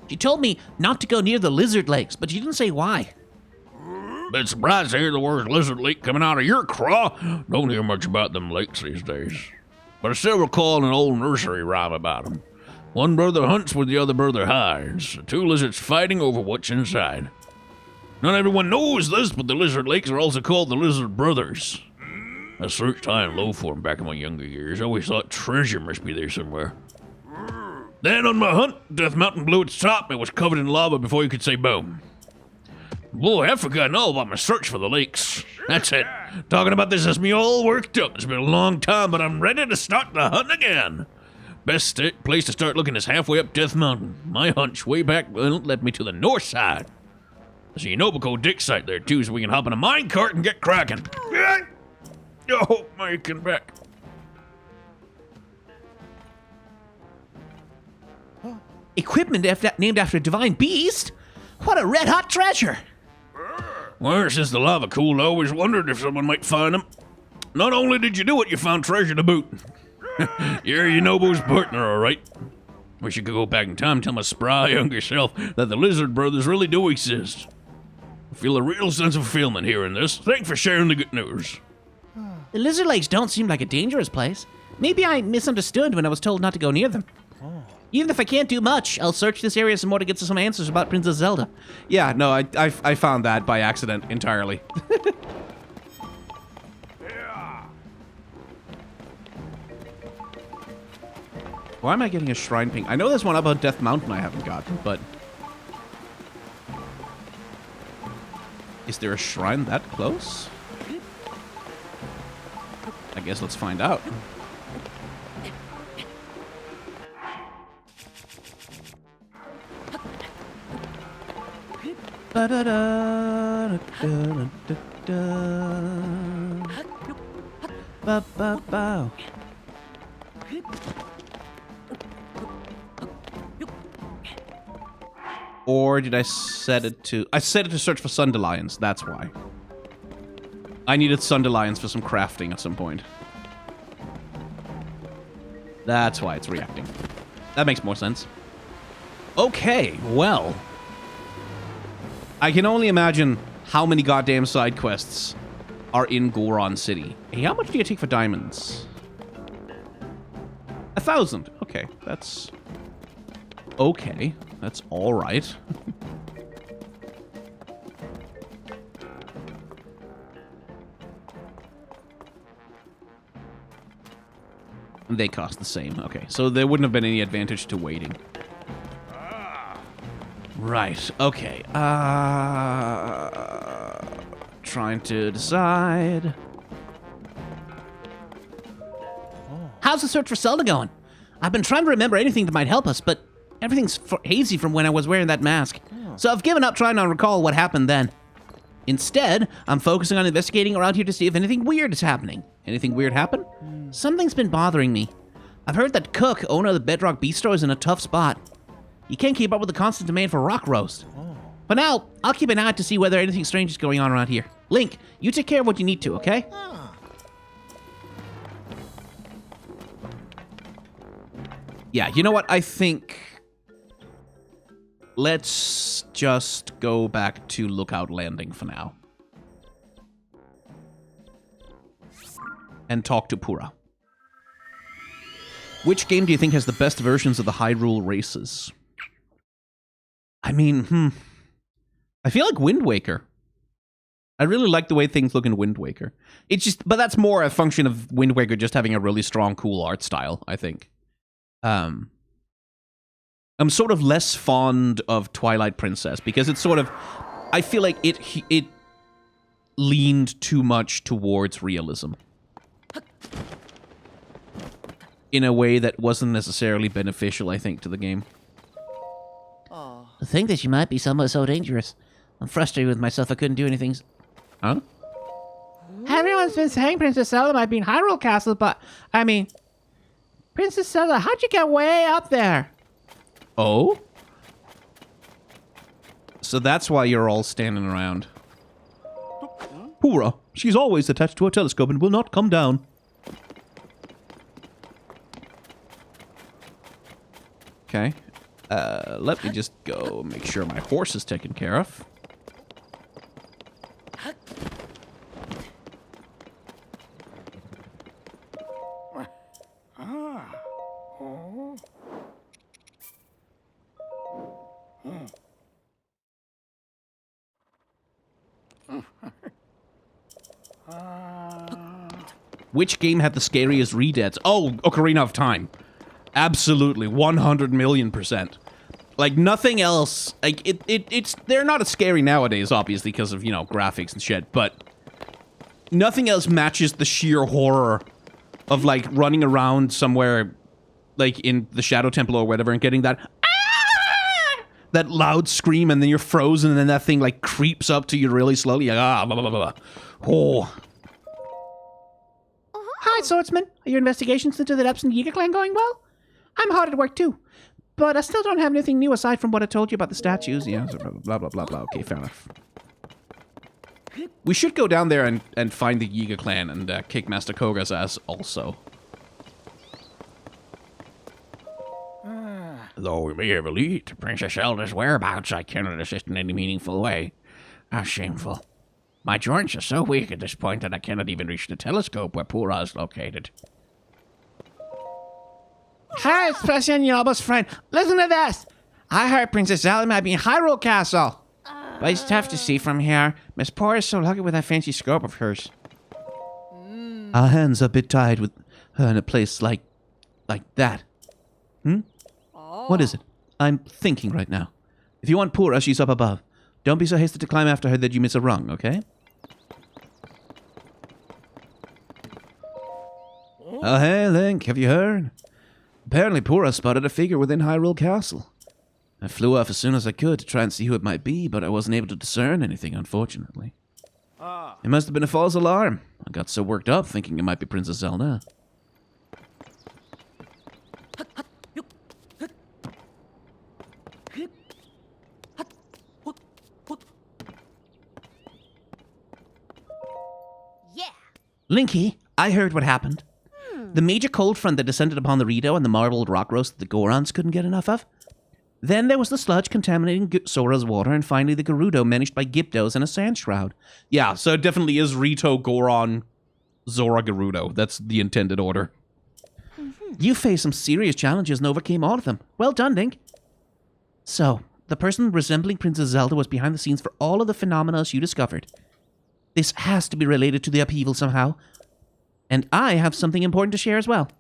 She told me not to go near the lizard lakes, but she didn't say why. Been surprised to hear the word lizard lake coming out of your craw. Don't hear much about them lakes these days. But I still recall an old nursery rhyme about them. One brother hunts where the other brother hides. The two lizards fighting over what's inside. Not everyone knows this, but the lizard lakes are also called the lizard brothers. I searched high and low for them back in my younger years. I always thought treasure must be there somewhere. Then on my hunt, Death Mountain blew its top and was covered in lava before you could say boom. Boy, I've forgotten all about my search for the lakes. That's it. Talking about this has me all worked up. It's been a long time, but I'm ready to start the hunt again. Best place to start looking is halfway up Death Mountain. My hunch way back led me to the north side. There's a Unobiko dig site there too, so we can hop in a minecart and get cracking. Oh, making back. Equipment named after a divine beast? What a red-hot treasure! Well, since the lava cooled, I always wondered if someone might find them. Not only did you do it, you found treasure to boot. You're Unobo's partner, all right. Wish you could go back in time and tell my spry younger self that the Lizard Brothers really do exist. I feel a real sense of fulfillment hearing this. Thanks for sharing the good news. The lizard lakes don't seem like a dangerous place. Maybe I misunderstood when I was told not to go near them. Even if I can't do much, I'll search this area some more to get some answers about Princess Zelda. Yeah, no, I found that by accident entirely. Why am I getting a shrine ping? I know there's one up on Death Mountain I haven't gotten, but... Is there a shrine that close? I guess let's find out. Ba-ba-bow. Or did I set it to... I set it to search for Sundelions, that's why. I needed Sundelions for some crafting at some point. That's why it's reacting. That makes more sense. Okay, well... I can only imagine how many goddamn side quests are in Goron City. Hey, how much do you take for diamonds? 1,000. Okay, that's... Okay, that's alright. They cost the same. Okay, so there wouldn't have been any advantage to waiting. Right, okay. Trying to decide. How's the search for Zelda going? I've been trying to remember anything that might help us, but everything's hazy from when I was wearing that mask. So I've given up trying to recall what happened then. Instead, I'm focusing on investigating around here to see if anything weird is happening. Anything weird happen? Something's been bothering me. I've heard that Cook, owner of the Bedrock Bistro, is in a tough spot. You can't keep up with the constant demand for rock roast. For now, I'll keep an eye out to see whether anything strange is going on around here. Link, you take care of what you need to, okay? Yeah, you know what? I think... let's just go back to Lookout Landing for now. And talk to Pura. Which game do you think has the best versions of the Hyrule races? I mean, I feel like Wind Waker. I really like the way things look in Wind Waker. It's just, but that's more a function of Wind Waker just having a really strong, cool art style, I think. I'm sort of less fond of Twilight Princess because it's sort of, I feel like it leaned too much towards realism in a way that wasn't necessarily beneficial, I think, to the game. I think that you might be somewhat so dangerous. I'm frustrated with myself I couldn't do anything. Huh? Everyone's been saying Princess Zelda might be in Hyrule Castle, but, I mean... Princess Zelda, how'd you get way up there? Oh? So that's why you're all standing around. Pura, she's always attached to a telescope and will not come down. Okay. Let me just go make sure my horse is taken care of. Which game had the scariest redeads? Oh, Ocarina of Time. Absolutely, 100 million%. Like, nothing else. Like, it's... They're not as scary nowadays, obviously, because of, you know, graphics and shit, but... Nothing else matches the sheer horror of, like, running around somewhere, like, in the Shadow Temple or whatever, and getting that... Ah! That loud scream, and then you're frozen, and then that thing, like, creeps up to you really slowly. Like, ah, blah, blah, blah, blah. Oh... Hi, Swordsman. Are your investigations into the depths in the Yiga clan going well? I'm hard at work, too. But I still don't have anything new aside from what I told you about the statues. Yeah, blah, blah, blah, blah. Okay, fair enough. We should go down there and find the Yiga clan and kick Master Koga's ass also. Though we may have a lead to Princess Zelda's whereabouts, I cannot assist in any meaningful way. How shameful. My joints are so weak at this point that I cannot even reach the telescope where Pura is located. Hi, it's Pressy and Yobo's friend. Listen to this. I heard Princess Zelda might be in Hyrule Castle. But it's tough to see from here. Miss Pura is so lucky with that fancy scope of hers. Our hands are a bit tied with her in a place like that. What is it? I'm thinking right now. If you want Pura, she's up above. Don't be so hasty to climb after her that you miss a rung, okay? Oh, hey, Link, have you heard? Apparently Pura spotted a figure within Hyrule Castle. I flew off as soon as I could to try and see who it might be, but I wasn't able to discern anything, unfortunately. It must have been a false alarm. I got so worked up thinking it might be Princess Zelda. Linky, I heard what happened. The major cold front that descended upon the Rito and the marbled rock roast that the Gorons couldn't get enough of. Then there was the sludge contaminating Sora's water, and finally the Gerudo managed by Gyptos and a sand shroud. Yeah, so it definitely is Rito, Goron, Zora, Gerudo. That's the intended order. You faced some serious challenges and overcame all of them. Well done, Link. So, the person resembling Princess Zelda was behind the scenes for all of the phenomena you discovered. This has to be related to the upheaval somehow. And I have something important to share as well.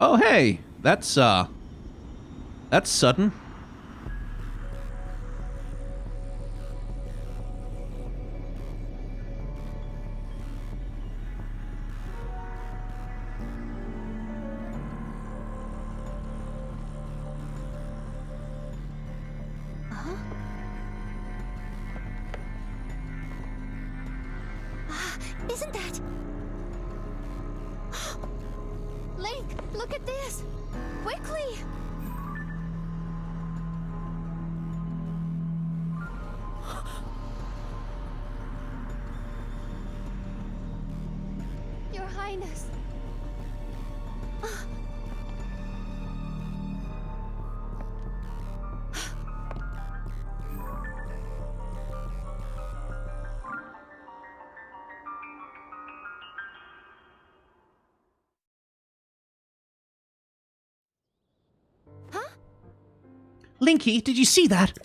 Oh, hey. That's sudden. Isn't that... Link, look at this! Quickly! Your Highness. Linky, did you see that?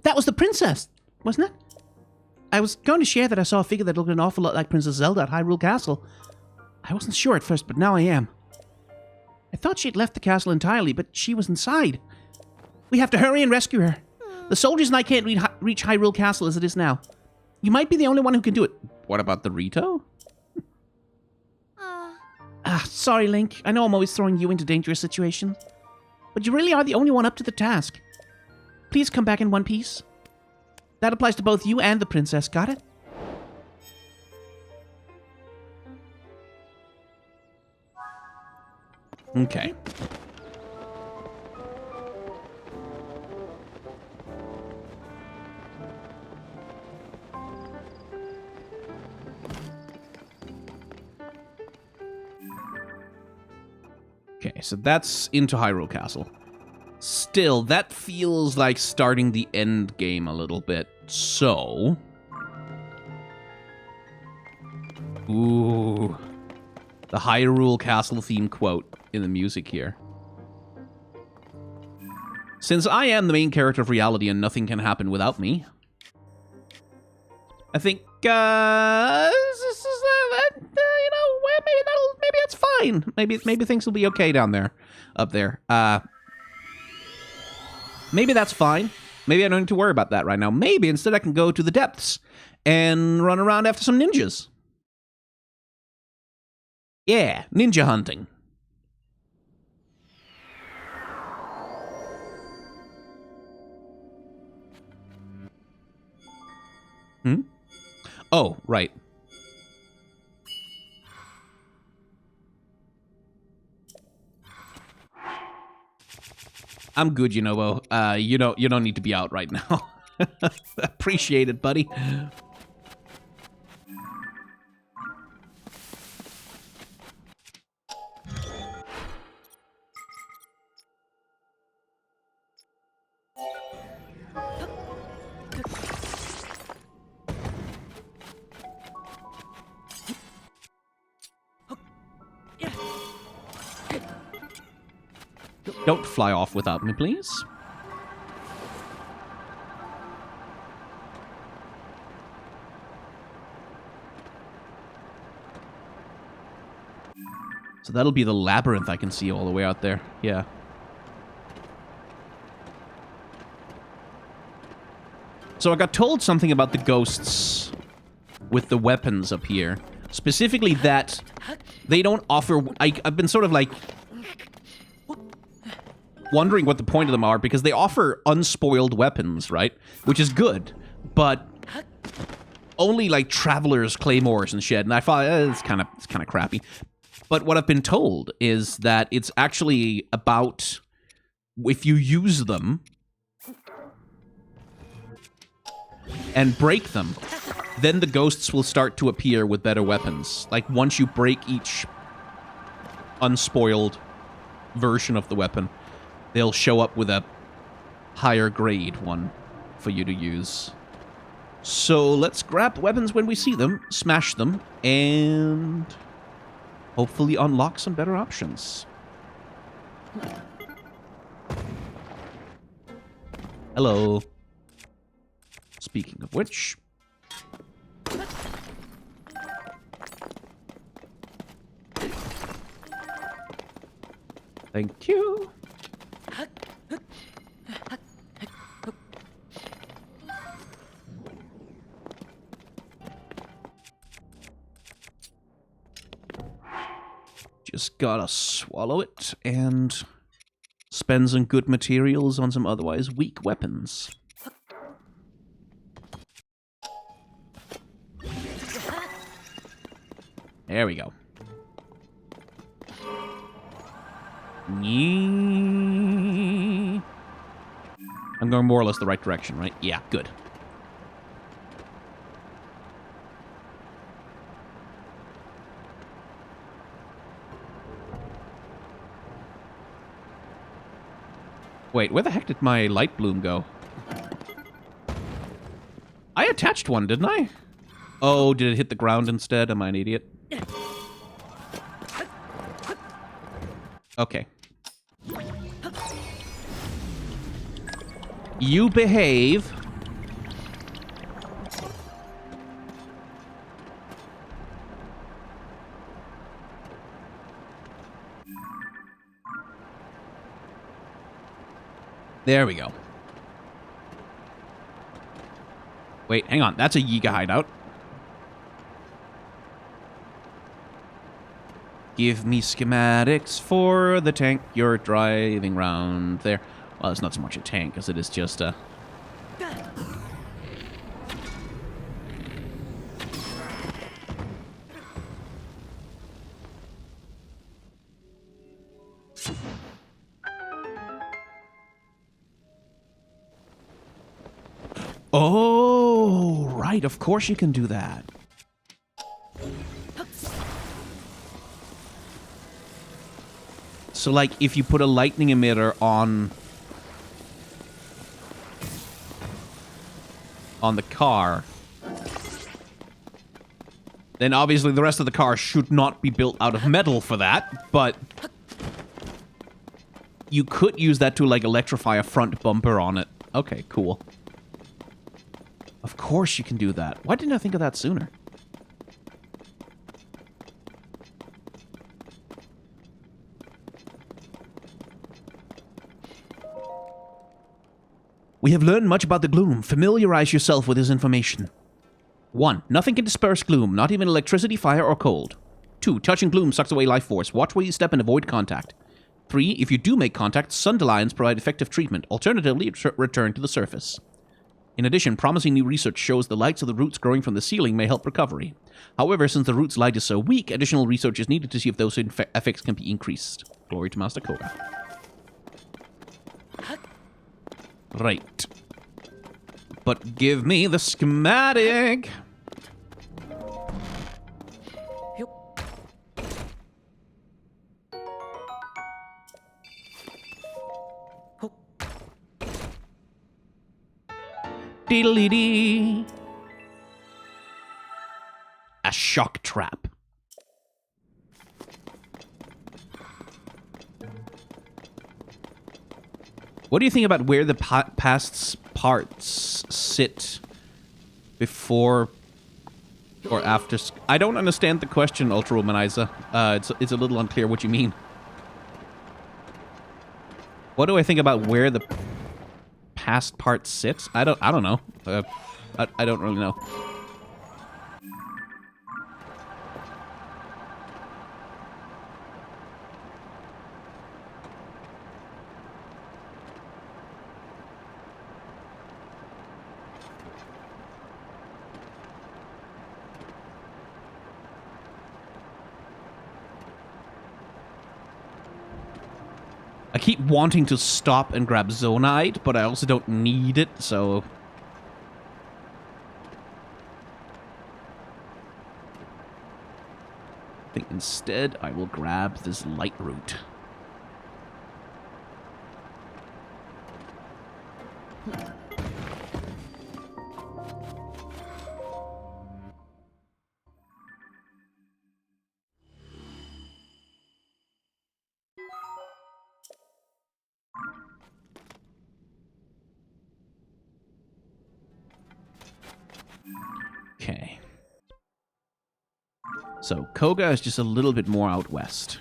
That was the princess, wasn't it? I was going to share that I saw a figure that looked an awful lot like Princess Zelda at Hyrule Castle. I wasn't sure at first, but now I am. I thought she'd left the castle entirely, but she was inside. We have to hurry and rescue her. The soldiers and I can't reach Hyrule Castle as it is now. You might be the only one who can do it. What about the Rito? Sorry, Link. I know I'm always throwing you into dangerous situations. But you really are the only one up to the task. Please come back in one piece. That applies to both you and the princess, got it? Okay. Okay, so that's into Hyrule Castle. Still, that feels like starting the end game a little bit. So... Ooh. The Hyrule Castle theme quote in the music here. Since I am the main character of reality and nothing can happen without me, I think, this is, maybe that's fine. Maybe things will be okay down there, up there. Maybe that's fine. Maybe I don't need to worry about that right now. Maybe instead I can go to the depths and run around after some ninjas. Yeah, ninja hunting. Oh, right. I'm good, Yunobo. You don't need to be out right now. Appreciate it, buddy. Don't fly off without me, please. So that'll be the labyrinth I can see all the way out there. Yeah. So I got told something about the ghosts with the weapons up here. Specifically that they don't offer... I've been sort of like... wondering what the point of them are, because they offer unspoiled weapons, right? Which is good, but only like travelers' claymores and shit, and I thought it's kind of crappy. But what I've been told is that it's actually about if you use them and break them, then the ghosts will start to appear with better weapons. Like once you break each unspoiled version of the weapon, they'll show up with a higher grade one for you to use. So let's grab weapons when we see them, smash them, and hopefully unlock some better options. Hello. Speaking of which... Thank you. Just gotta swallow it and spend some good materials on some otherwise weak weapons. There we go. Yee. I'm going more or less the right direction, right? Yeah, good. Wait, where the heck did my light bloom go? I attached one, didn't I? Oh, did it hit the ground instead? Am I an idiot? Okay. You behave. There we go. Wait, hang on. That's a Yiga hideout. Give me schematics for the tank you're driving round there. Well, it's not so much a tank as it is just a... Oh, right. Of course you can do that. So, like, if you put a lightning emitter on the car, then obviously the rest of the car should not be built out of metal for that, but you could use that to, like, electrify a front bumper on it. Okay, cool. Of course you can do that. Why didn't I think of that sooner? We have learned much about the gloom. Familiarize yourself with this information. 1. Nothing can disperse gloom, not even electricity, fire, or cold. 2. Touching gloom sucks away life force. Watch where you step and avoid contact. 3. If you do make contact, Sundelions provide effective treatment. Alternatively, return to the surface. In addition, promising new research shows the lights of the roots growing from the ceiling may help recovery. However, since the root's light is so weak, additional research is needed to see if those effects can be increased. Glory to Master Koga. Right. But give me the schematic. Diddly-dee. A shock trap. What do you think about where the past parts sit before or after? I don't understand the question, Ultra Womanizer. It's a little unclear what you mean. What do I think about where the past part sits? I don't know. I don't really know. I keep wanting to stop and grab Zonite, but I also don't need it, so... I think instead I will grab this light root. Okay. So, Koga is just a little bit more out west.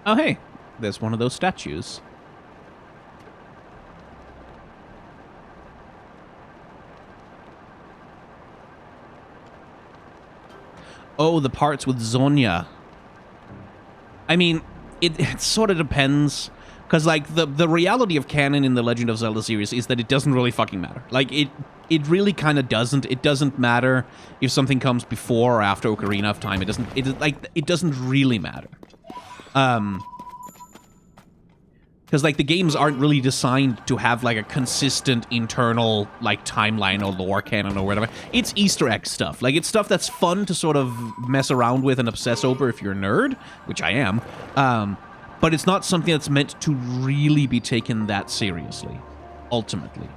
Oh, hey. There's one of those statues. Oh, the parts with Zonya. I mean, it sort of depends. Because, like, the reality of canon in the Legend of Zelda series is that it doesn't really fucking matter. Like, it really kind of doesn't. It doesn't matter if something comes before or after Ocarina of Time. It doesn't really matter. Because, like, the games aren't really designed to have, like, a consistent internal, like, timeline or lore canon or whatever. It's Easter egg stuff. Like, it's stuff that's fun to sort of mess around with and obsess over if you're a nerd, which I am. But it's not something that's meant to really be taken that seriously, ultimately.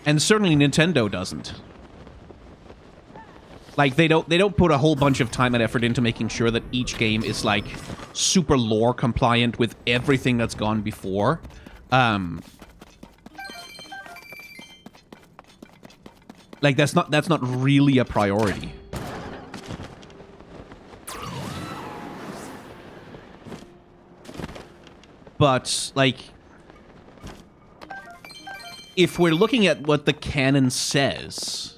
And certainly Nintendo doesn't. Like, they don't put a whole bunch of time and effort into making sure that each game is, like, super lore compliant with everything that's gone before. Like, that's not really a priority. But, like, if we're looking at what the canon says,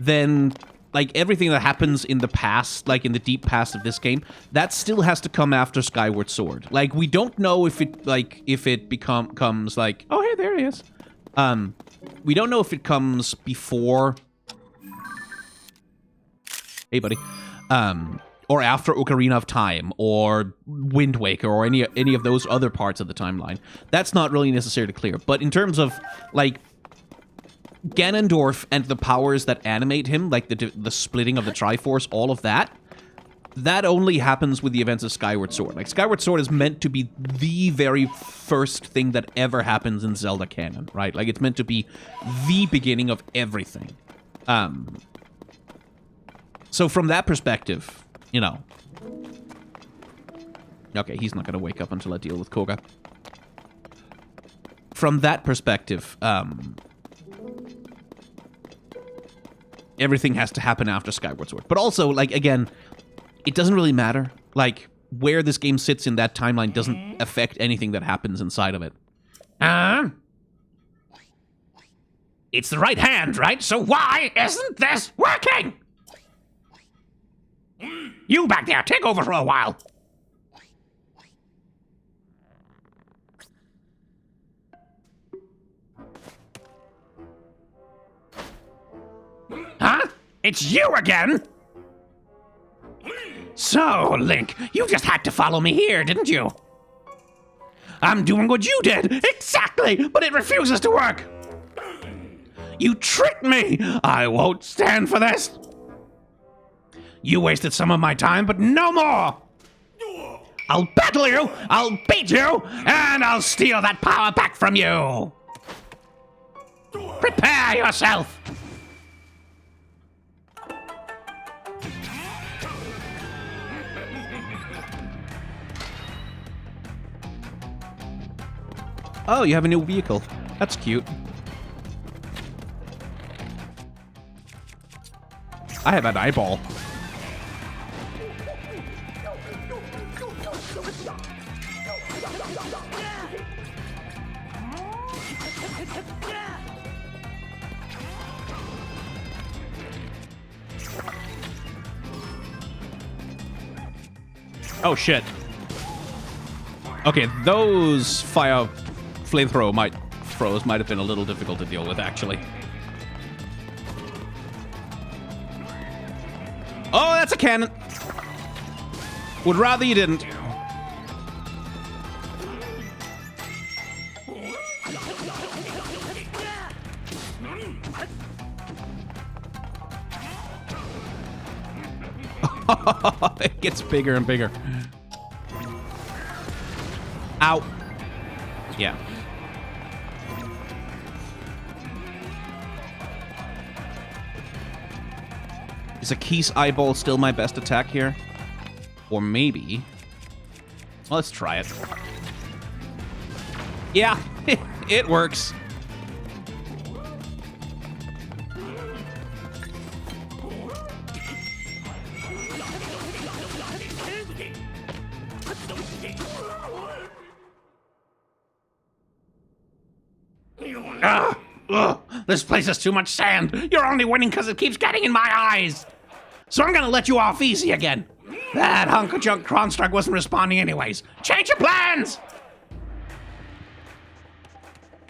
then, like, everything that happens in the past, like, in the deep past of this game, that still has to come after Skyward Sword. Like, we don't know if it becomes, like, oh, hey, there he is. We don't know if it comes before... Hey, buddy. Or after Ocarina of Time, or Wind Waker, or any of those other parts of the timeline. That's not really necessarily clear. But in terms of, like, Ganondorf and the powers that animate him, like the splitting of the Triforce, all of that, that only happens with the events of Skyward Sword. Like, Skyward Sword is meant to be the very first thing that ever happens in Zelda canon, right? Like, it's meant to be the beginning of everything. So from that perspective, you know... Okay, he's not going to wake up until I deal with Koga. From that perspective, everything has to happen after Skyward Sword. But also, like, again, it doesn't really matter. Like, where this game sits in that timeline doesn't affect anything that happens inside of it. It's the right hand, right? So why isn't this working? You back there, take over for a while. Huh? It's you again? So, Link, you just had to follow me here, didn't you? I'm doing what you did, exactly, but it refuses to work. You tricked me! I won't stand for this! You wasted some of my time, but no more! I'll battle you, I'll beat you, and I'll steal that power back from you! Prepare yourself! Oh, you have a new vehicle. That's cute. I have an eyeball. Oh, shit. Okay, those flamethrower might have been a little difficult to deal with, actually. Oh, that's a cannon. Would rather you didn't. It gets bigger and bigger. Ow. Yeah. Is a Keese eyeball still my best attack here? Or maybe... Well, let's try it. Yeah, it works. Ugh, this place has too much sand. You're only winning because it keeps getting in my eyes. So I'm gonna let you off easy again. That hunk of junk construct wasn't responding anyways. Change your plans!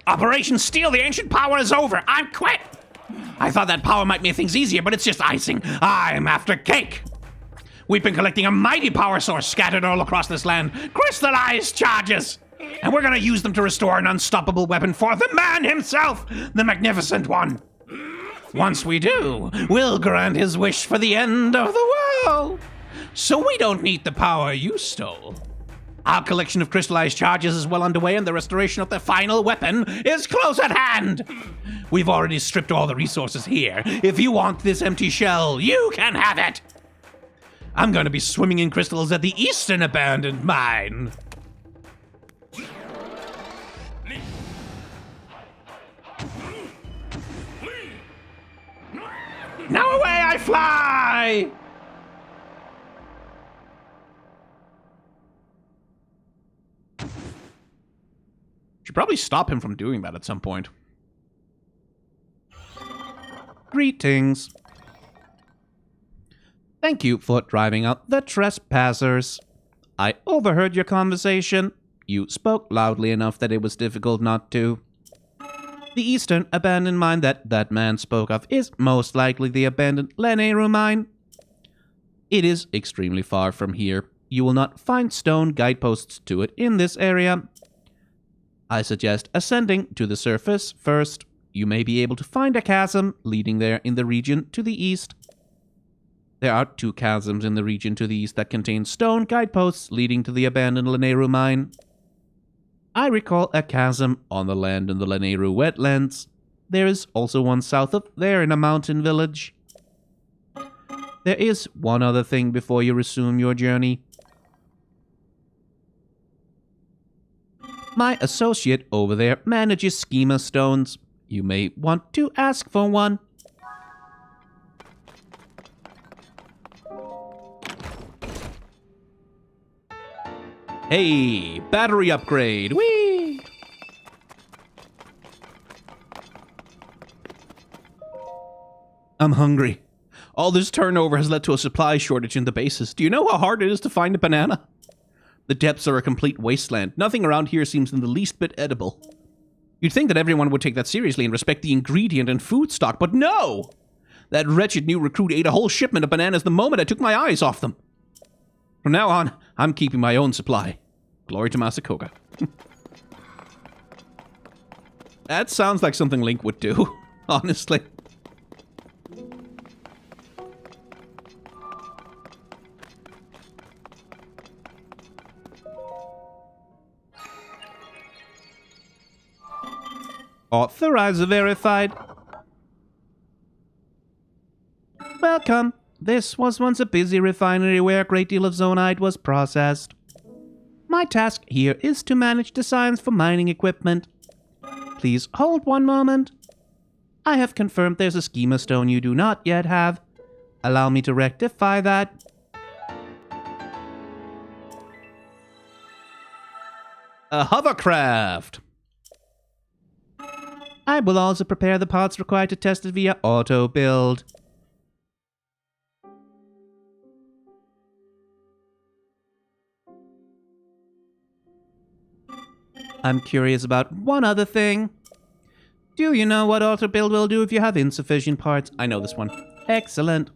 Operation Steal the Ancient Power is over. I'm quit. I thought that power might make things easier, but it's just icing. I'm after cake. We've been collecting a mighty power source scattered all across this land. Crystallized charges. And we're gonna use them to restore an unstoppable weapon for the man himself, the Magnificent One. Once we do, we'll grant his wish for the end of the world. So we don't need the power you stole. Our collection of crystallized charges is well underway, and the restoration of the final weapon is close at hand. We've already stripped all the resources here. If you want this empty shell, you can have it. I'm going to be swimming in crystals at the Eastern Abandoned Mine. Now away I fly! Should probably stop him from doing that at some point. Greetings. Thank you for driving out the trespassers. I overheard your conversation. You spoke loudly enough that it was difficult not to. The Eastern Abandoned Mine that man spoke of is most likely the abandoned Leneru Mine. It is extremely far from here. You will not find stone guideposts to it in this area. I suggest ascending to the surface first. You may be able to find a chasm leading there in the region to the east. There are 2 chasms in the region to the east that contain stone guideposts leading to the abandoned Leneru Mine. I recall a chasm on the land in the Leneru wetlands. There is also one south of there in a mountain village. There is one other thing before you resume your journey. My associate over there manages schema stones. You may want to ask for one. Hey, battery upgrade. Whee! I'm hungry. All this turnover has led to a supply shortage in the bases. Do you know how hard it is to find a banana? The depths are a complete wasteland. Nothing around here seems in the least bit edible. You'd think that everyone would take that seriously and respect the ingredient and food stock, but no! That wretched new recruit ate a whole shipment of bananas the moment I took my eyes off them. From now on, I'm keeping my own supply. Glory to Master Koga. That sounds like something Link would do, honestly. Authorizer verified. Welcome. This was once a busy refinery where a great deal of zonite was processed. My task here is to manage the science for mining equipment. Please hold one moment. I have confirmed there's a schema stone you do not yet have. Allow me to rectify that. A hovercraft. I will also prepare the parts required to test it via auto build. I'm curious about one other thing. Do you know what auto build will do if you have insufficient parts? I know this one. Excellent.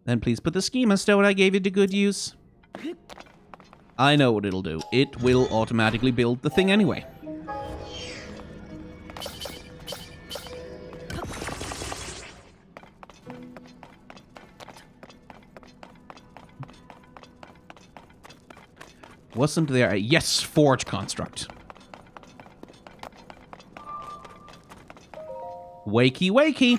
Then please put the schema stone I gave you to good use. I know what it'll do. It will automatically build the thing anyway. Wasn't there a... Yes, forge construct. Wakey, wakey.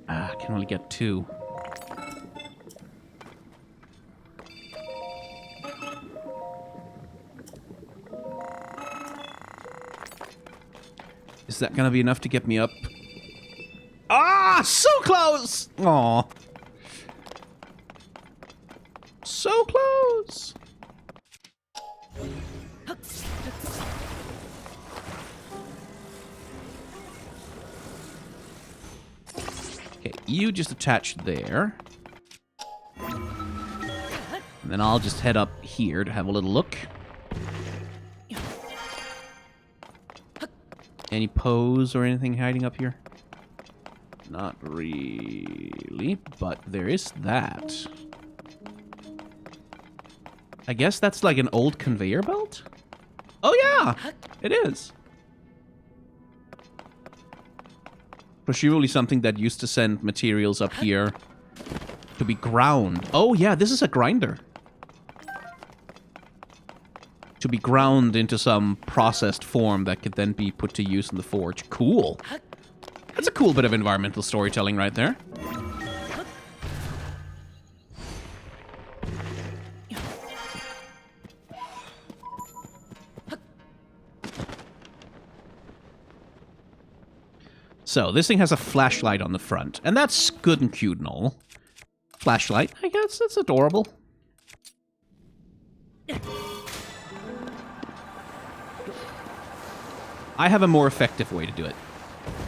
I can only get 2. that gonna be enough to get me up? Ah, so close! Aw. So close! Okay, you just attach there. And then I'll just head up here to have a little look. Any pose or anything hiding up here? Not really, but there is that. I guess that's like an old conveyor belt? Oh yeah, it is. Presumably something that used to send materials up here to be ground. Oh yeah, this is a grinder. To be ground into some processed form that could then be put to use in the forge. Cool. That's a cool bit of environmental storytelling right there. So, this thing has a flashlight on the front, and that's good and cute and all. Flashlight, I guess, that's adorable. I have a more effective way to do it.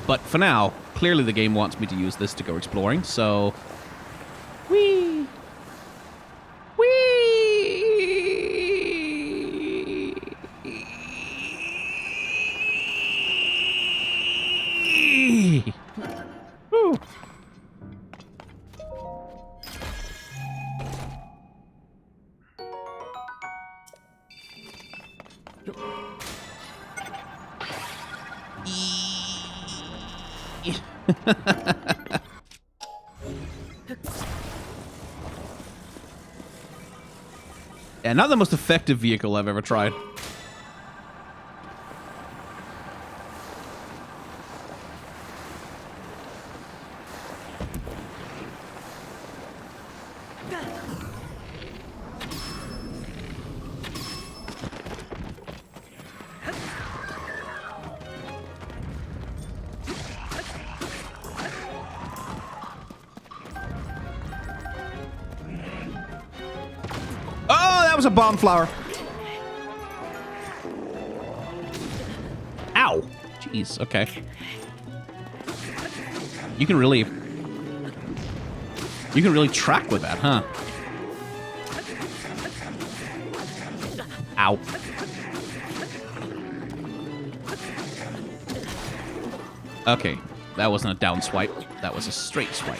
But for now, clearly the game wants me to use this to go exploring, so... Whee! Whee! Woo! Yeah, not the most effective vehicle I've ever tried. That was a bomb flower. Ow. Jeez, okay. You can really track with that, huh? Ow. Okay, that wasn't a down swipe. That was a straight swipe.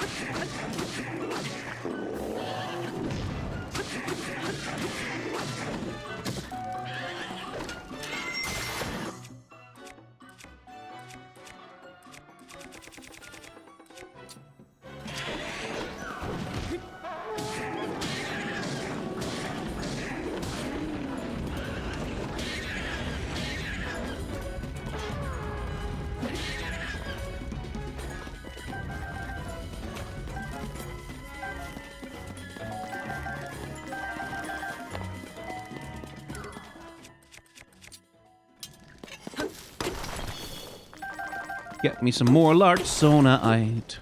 Get me some more large Zonaite.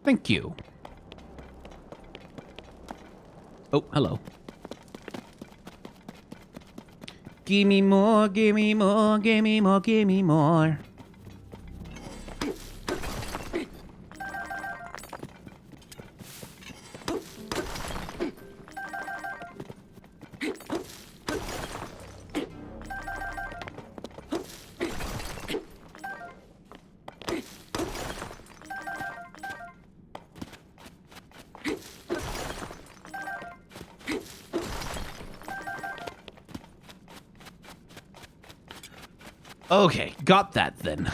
Thank you. Oh, hello. Gimme more, gimme more, gimme more, gimme more. Okay, got that then.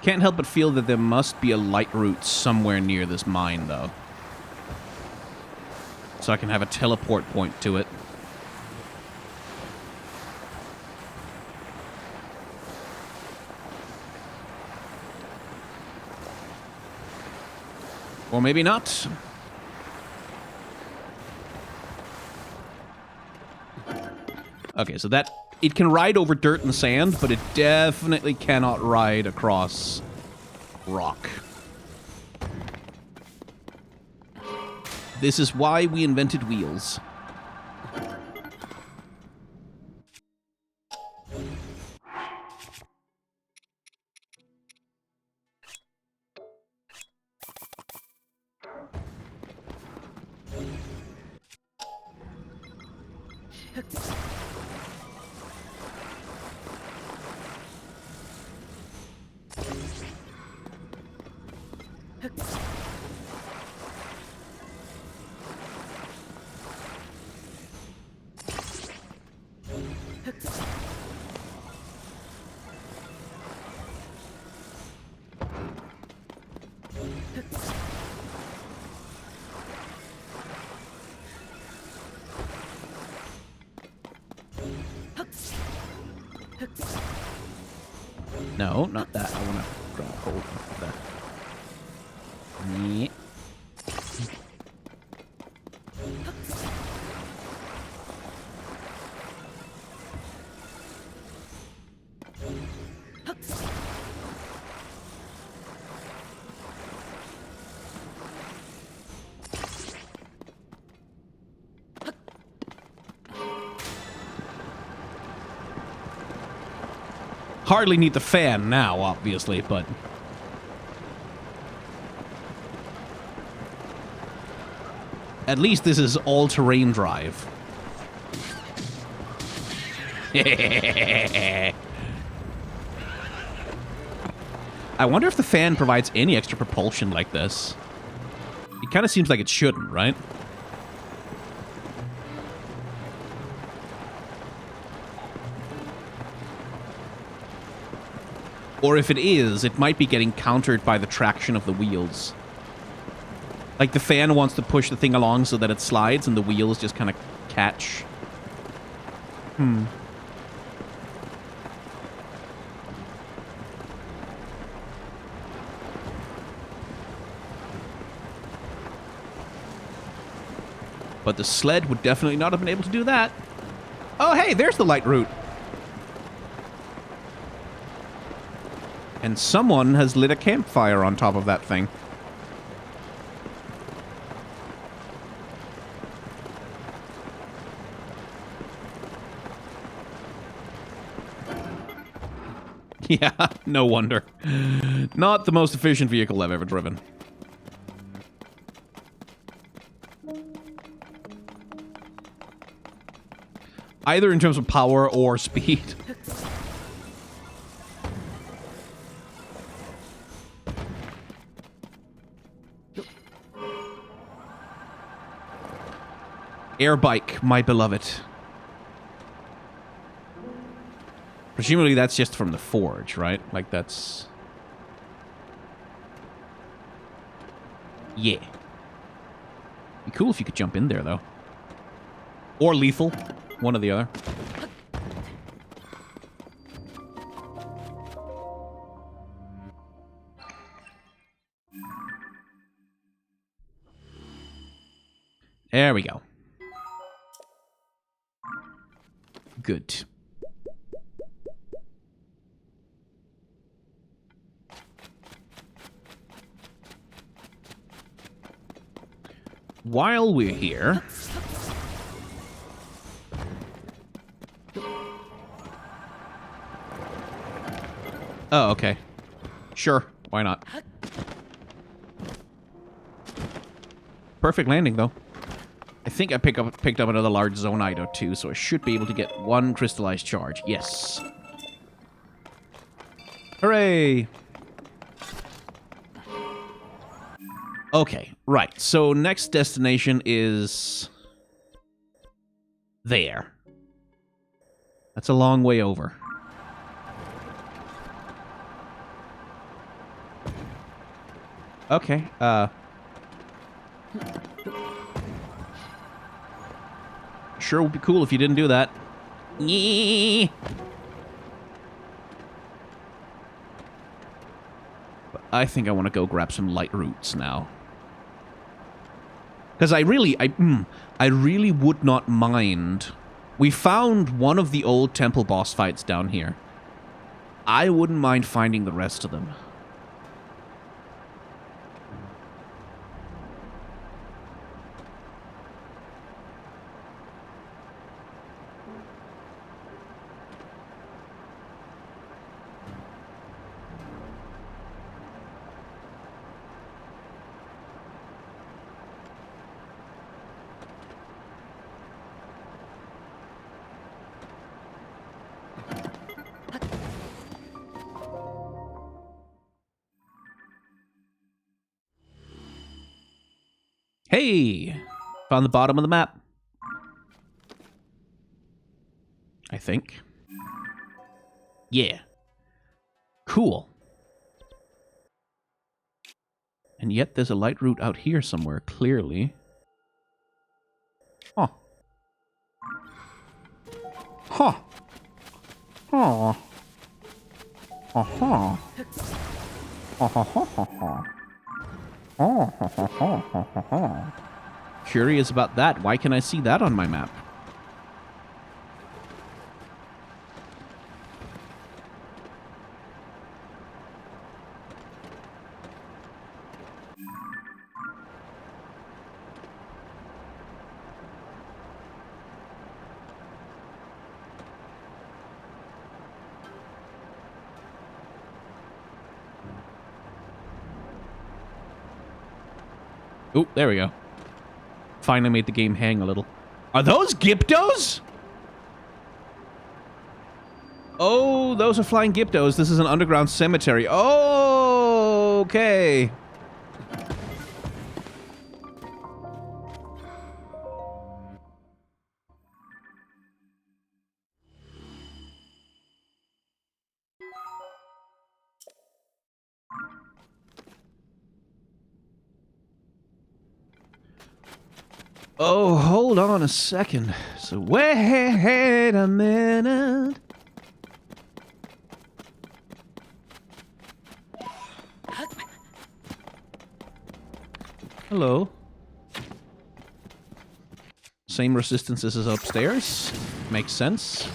Can't help but feel that there must be a light route somewhere near this mine, though. So I can have a teleport point to it. Or maybe not. Okay, so that... It can ride over dirt and sand, but it definitely cannot ride across rock. This is why we invented wheels. No, not that. I want to grab hold of that. Yeah. Hardly need the fan now, obviously, but... At least this is all-terrain drive. I wonder if the fan provides any extra propulsion like this. It kind of seems like it shouldn't, right? Or if it is, it might be getting countered by the traction of the wheels. Like the fan wants to push the thing along so that it slides and the wheels just kind of catch. But the sled would definitely not have been able to do that. Oh, hey, there's the light route. And someone has lit a campfire on top of that thing. Yeah, no wonder. Not the most efficient vehicle I've ever driven. Either in terms of power or speed. Air bike, my beloved. Presumably that's just from the forge, right? Like that's... Yeah. Be cool if you could jump in there, though. Or lethal. One or the other. There we go. Good. While we're here... Oh, okay. Sure, why not? Perfect landing, though. I think I picked up another large zonite or two, so I should be able to get one crystallized charge. Yes. Hooray! Okay, right. So next destination is... there. That's a long way over. Okay, sure would be cool if you didn't do that. Nyeh. But I think I want to go grab some light roots now. Because I really would not mind. We found one of the old temple boss fights down here. I wouldn't mind finding the rest of them. Hey! Found the bottom of the map. I think. Yeah. Cool. And yet there's a light route out here somewhere, clearly. Huh. Huh. Huh. Uh-huh. Curious about that. Why can I see that on my map? Oh, there we go. Finally made the game hang a little. Are those Gyptos? Oh, those are flying Gyptos. This is an underground cemetery. Oh, okay. Oh, hold on a second. So wait a minute. Hello. Same resistances as upstairs. Makes sense.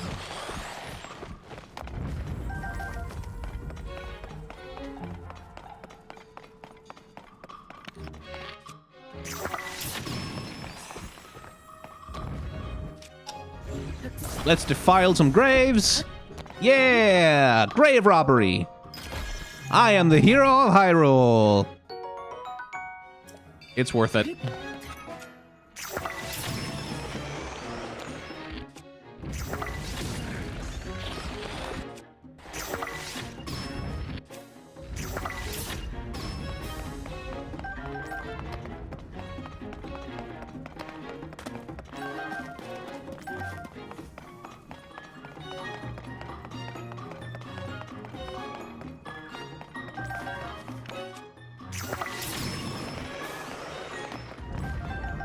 Let's defile some graves. Yeah! Grave robbery. I am the hero of Hyrule. It's worth it.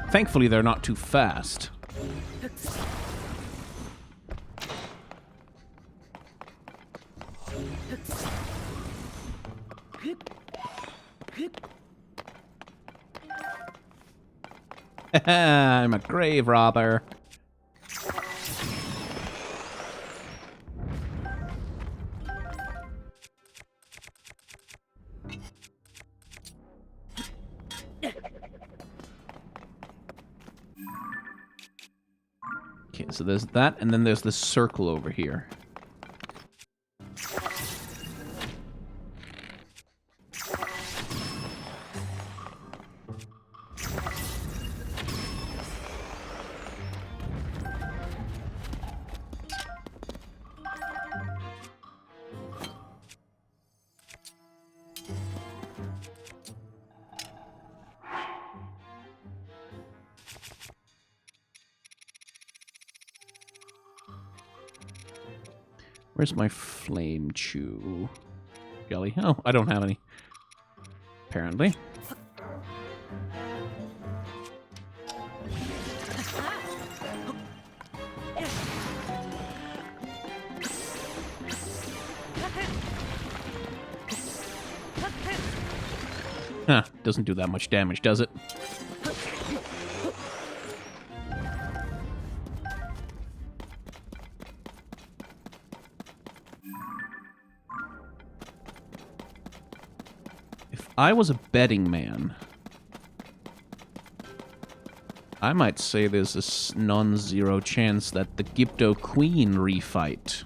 Thankfully, they're not too fast. I'm a grave robber. Okay, so there's that, and then there's this circle over here. Where's my flame chew? Jelly? Oh, I don't have any. apparently. Huh, doesn't do that much damage, does it? If I was a betting man, I might say there's a non-zero chance that the Gypto Queen refight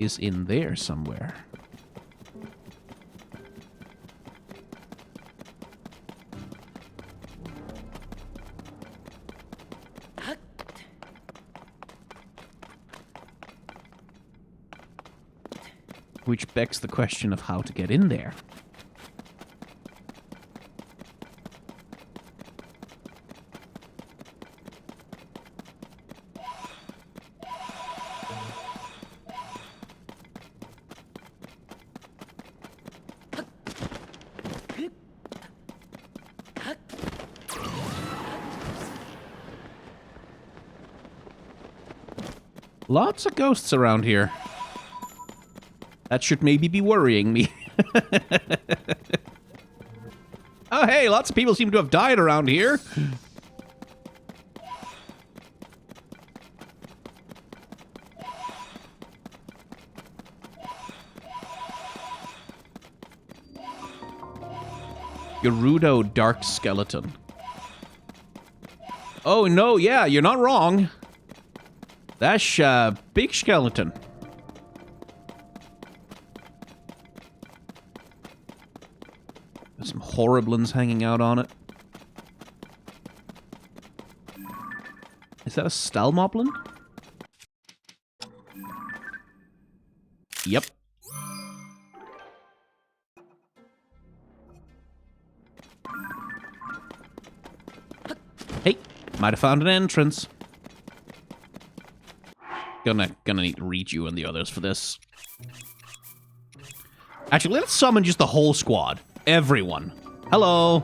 is in there somewhere. Which begs the question of how to get in there. Lots of ghosts around here. That should maybe be worrying me. Oh, hey, lots of people seem to have died around here. Gerudo Dark Skeleton. Oh, no, yeah, you're not wrong. That's a big skeleton. There's some horriblins hanging out on it. Is that a Stalmoblin? Yep. Hey, might have found an entrance. Gonna need to reach you and the others for this. Actually, let's summon just the whole squad. Everyone. Hello.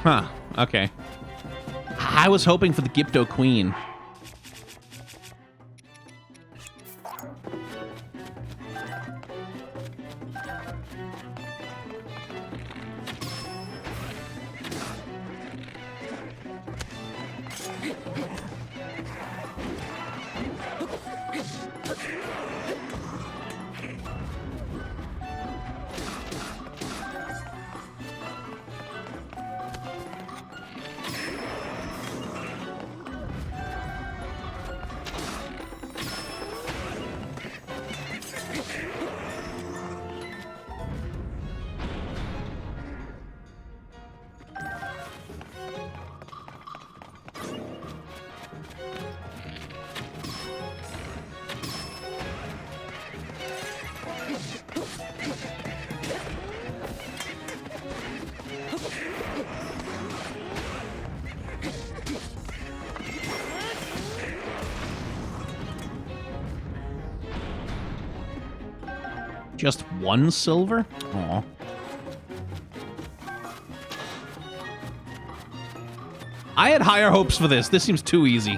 Huh, okay. I was hoping for the Gypto Queen. Just one silver? Aw. I had higher hopes for this. This seems too easy.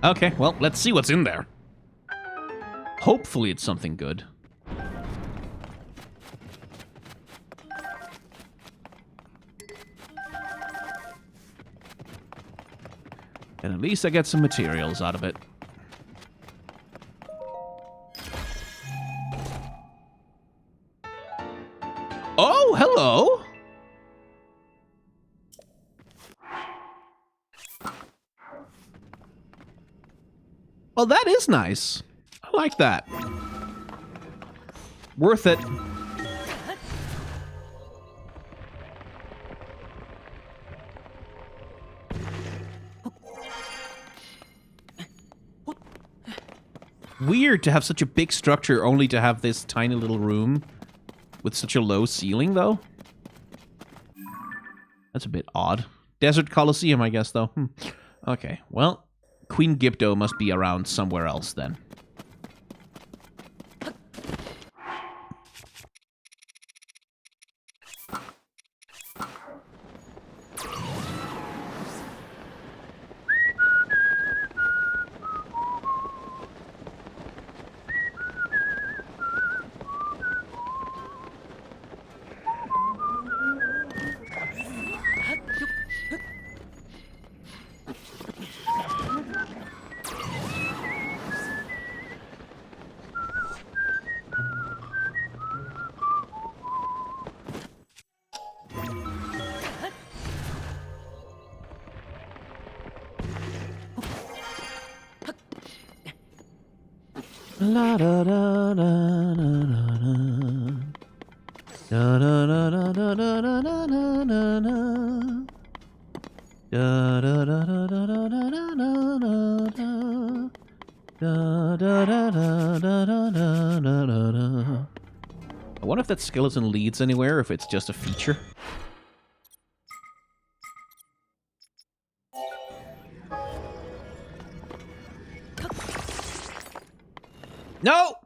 Okay, well, let's see what's in there. Hopefully it's something good. And at least I get some materials out of it. Oh, hello! Well, that is nice. I like that. Worth it. Weird to have such a big structure only to have this tiny little room with such a low ceiling, though. That's a bit odd. Desert Coliseum, I guess, though. Okay, well, Queen Gipto must be around somewhere else, then. La da da da da da da da da da da da da da da da. Da da da da da da da da da da. Da da da da da da da da da. I wonder if that skeleton leads anywhere, or if it's just a feature. No!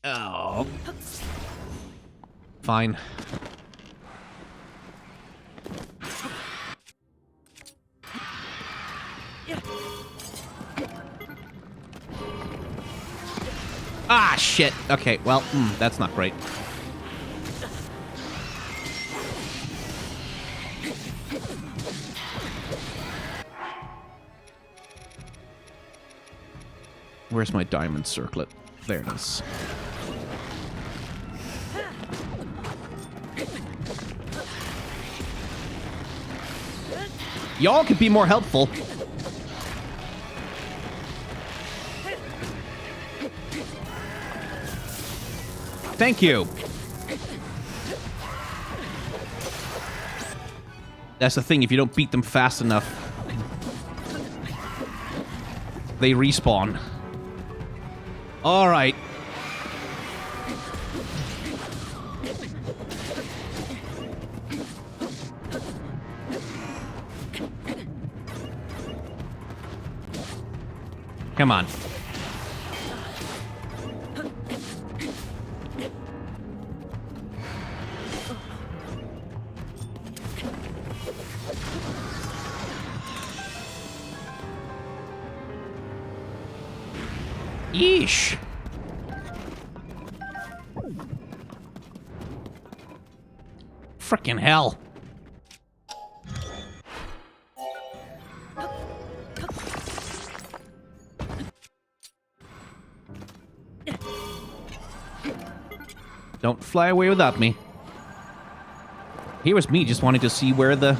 Oh. Fine. Ah, shit. Okay, well, that's not great. Where's my diamond circlet? There it is. Y'all could be more helpful. Thank you. That's the thing, if you don't beat them fast enough, they respawn. All right. Come on. Yeesh. Frickin' hell. Don't fly away without me. Here was me just wanting to see where the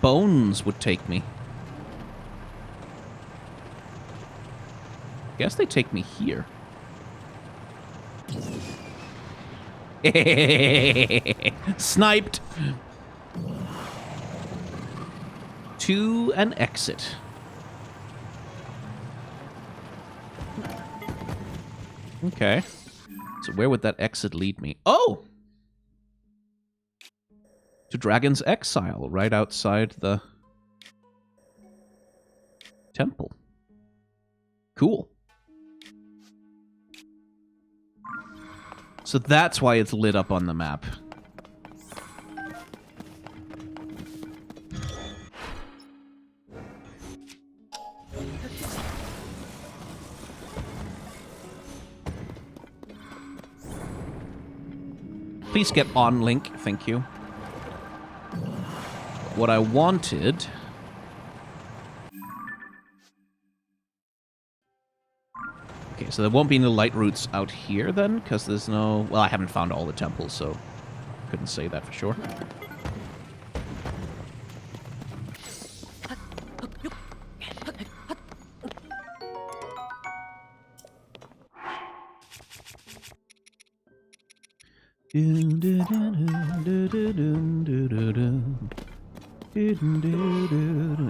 bones would take me. Guess they take me here. Sniped. To an exit. Okay. So where would that exit lead me? Oh! To Dragon's Exile, right outside the temple. Cool. So that's why it's lit up on the map. Please get on, Link. Thank you. What I wanted... Okay, so there won't be any light routes out here then, because there's no... Well, I haven't found all the temples, so couldn't say that for sure.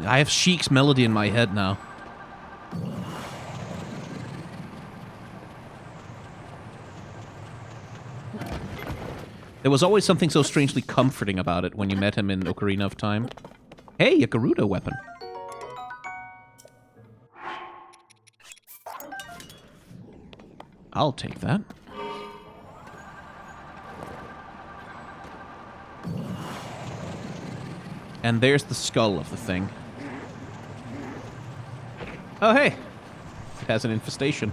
I have Sheik's melody in my head now. There was always something so strangely comforting about it when you met him in Ocarina of Time. Hey, a Gerudo weapon. I'll take that. And there's the skull of the thing. Oh, hey! It has an infestation.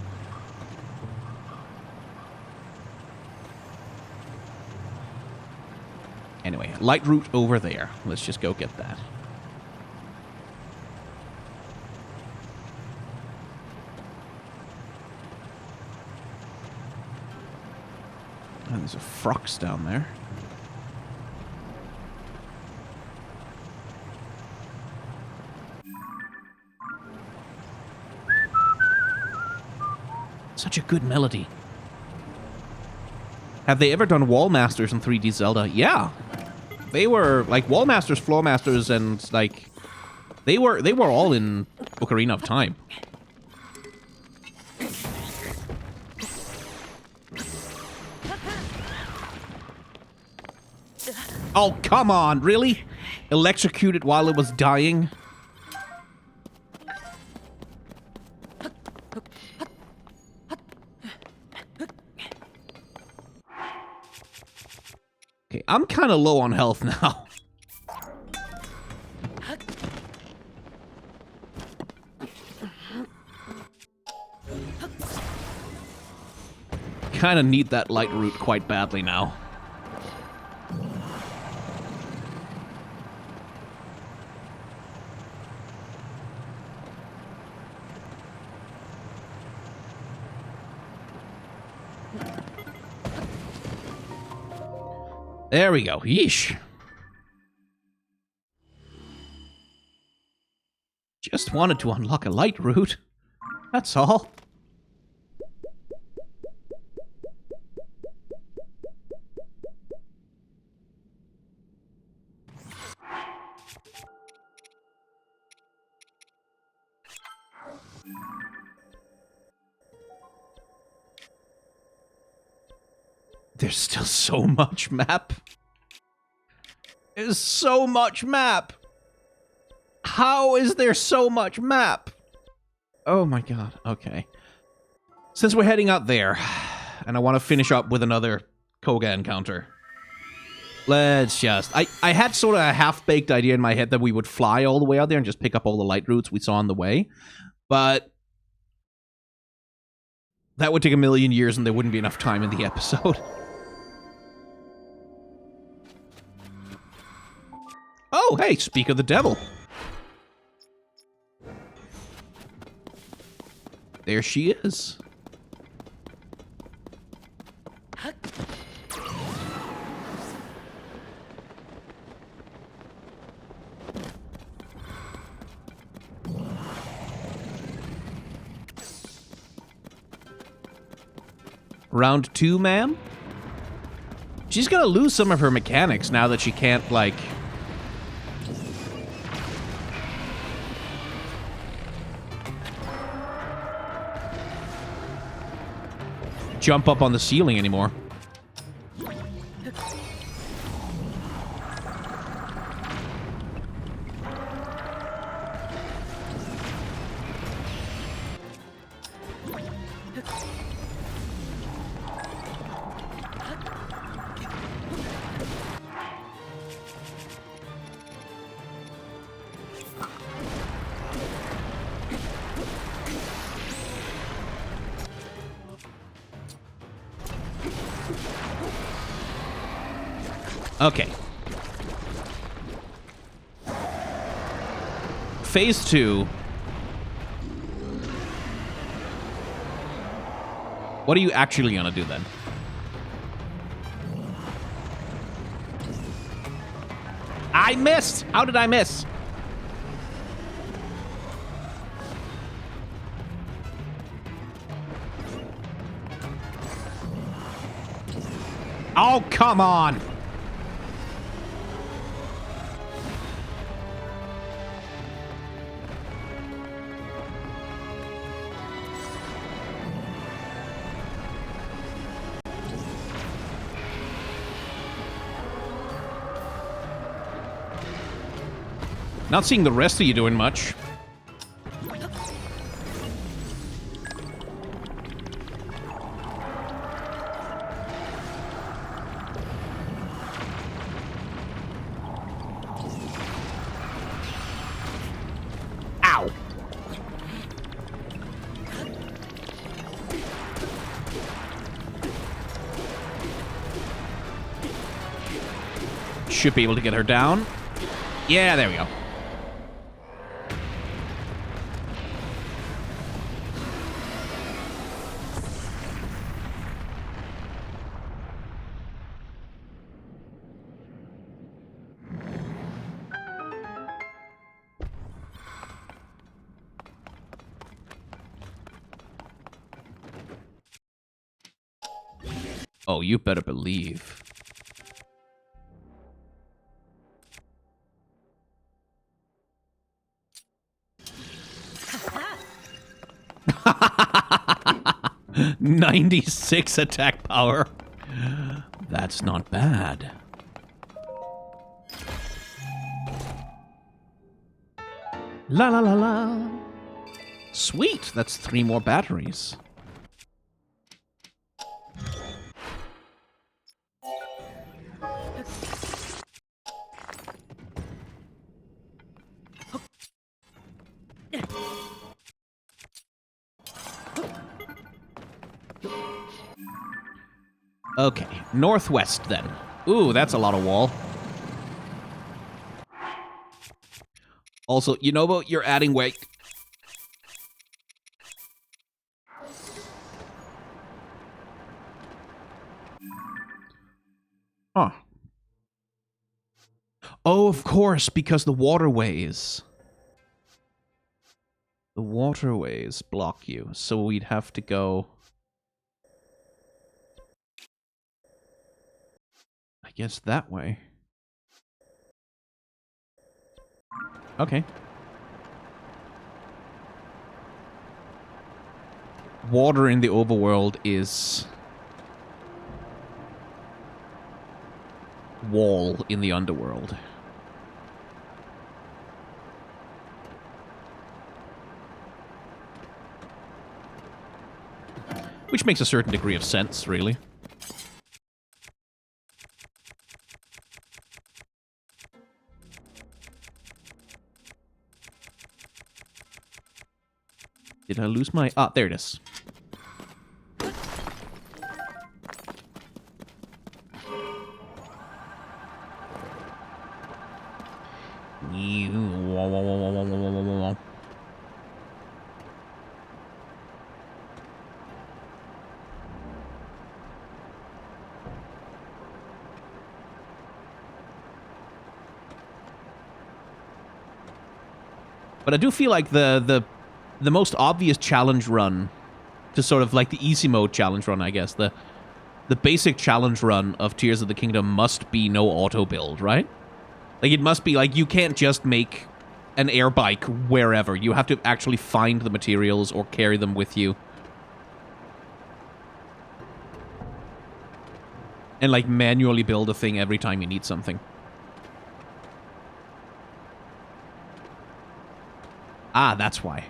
Anyway, light route over there. Let's just go get that. And there's a Frox down there. Such a good melody. Have they ever done Wall Masters in 3D Zelda? Yeah. They were like Wall Masters, Floor Masters, and like they were all in Ocarina of Time. Oh, come on, really? Electrocuted while it was dying? Okay, I'm kind of low on health now. Kind of need that light route quite badly now. There we go. Yeesh. Just wanted to unlock a light route. That's all. There's still so much map. There's so much map. How is there so much map? Oh my god. Okay. Since we're heading out there, and I want to finish up with another Koga encounter, let's just... I had sort of a half-baked idea in my head that we would fly all the way out there and just pick up all the light routes we saw on the way. But that would take a million years and there wouldn't be enough time in the episode. Oh, hey, speak of the devil. There she is. Round 2, ma'am? She's gonna lose some of her mechanics now that she can't, like... jump up on the ceiling anymore. Okay. Phase 2. What are you actually gonna do then? I missed! How did I miss? Oh, come on! Not seeing the rest of you doing much. Ow. Should be able to get her down. Yeah, there we go. Oh, you better believe. "96 attack power. That's not bad." La la la la. Sweet, that's 3 more batteries. Okay, northwest then. Ooh, that's a lot of wall. Also, you know about you're adding weight. Huh. Oh, of course, because the waterways. The waterways block you, so we'd have to go... I guess that way. Okay. Water in the overworld is... wall in the underworld. Which makes a certain degree of sense, really. Did I lose my... Ah, there it is. But I do feel like the most obvious challenge run, to sort of like the easy mode challenge run, I guess, the basic challenge run of Tears of the Kingdom must be no auto build, right? Like, it must be like, you can't just make an air bike wherever. You have to actually find the materials or carry them with you. And like manually build a thing every time you need something. Ah, that's why.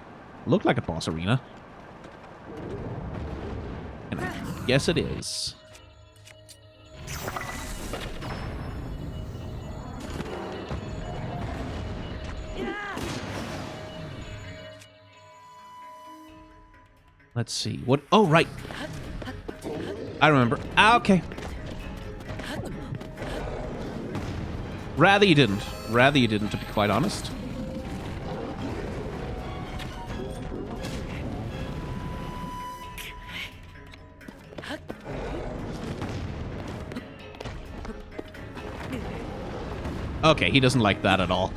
Looked like a boss arena. And I guess it is. Let's see. What? Oh, right. I remember. Ah, okay. Rather you didn't. Rather you didn't, to be quite honest. Okay, he doesn't like that at all.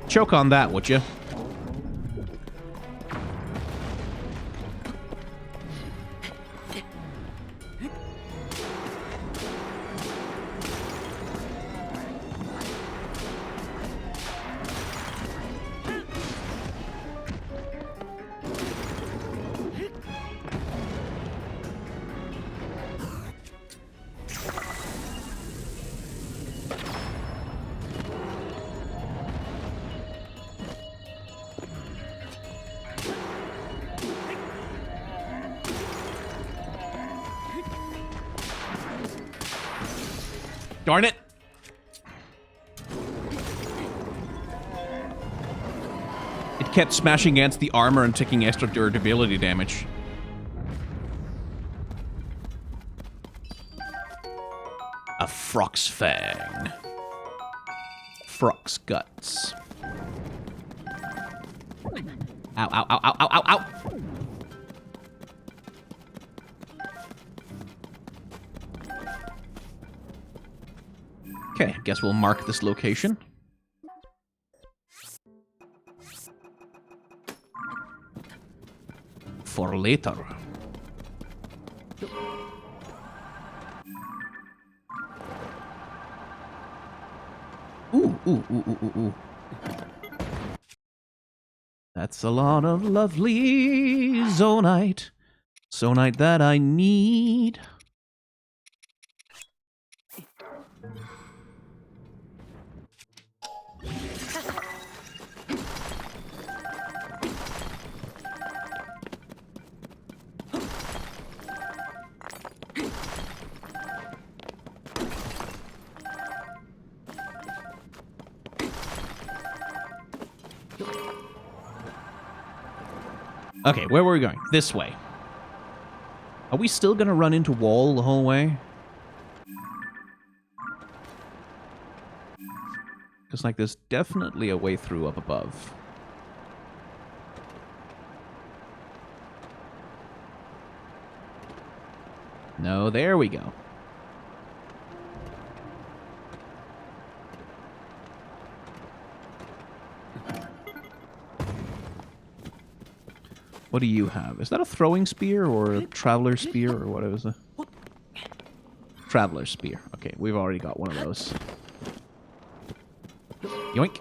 Choke on that, would you? Darn it! It kept smashing against the armor and taking extra durability damage. A Frog's Fang. Frog's Guts. Ow, ow, ow, ow, ow, ow, ow! Okay, guess we'll mark this location. For later. Ooh, ooh, ooh, ooh, ooh, ooh. That's a lot of lovely zonite. Zonite that I need. Okay, where were we going? This way. Are we still gonna run into wall the whole way? Because, like, there's definitely a way through up above. No, there we go. What do you have? Is that a throwing spear or a traveler spear or what is it? Traveler spear. Okay, we've already got one of those. Yoink.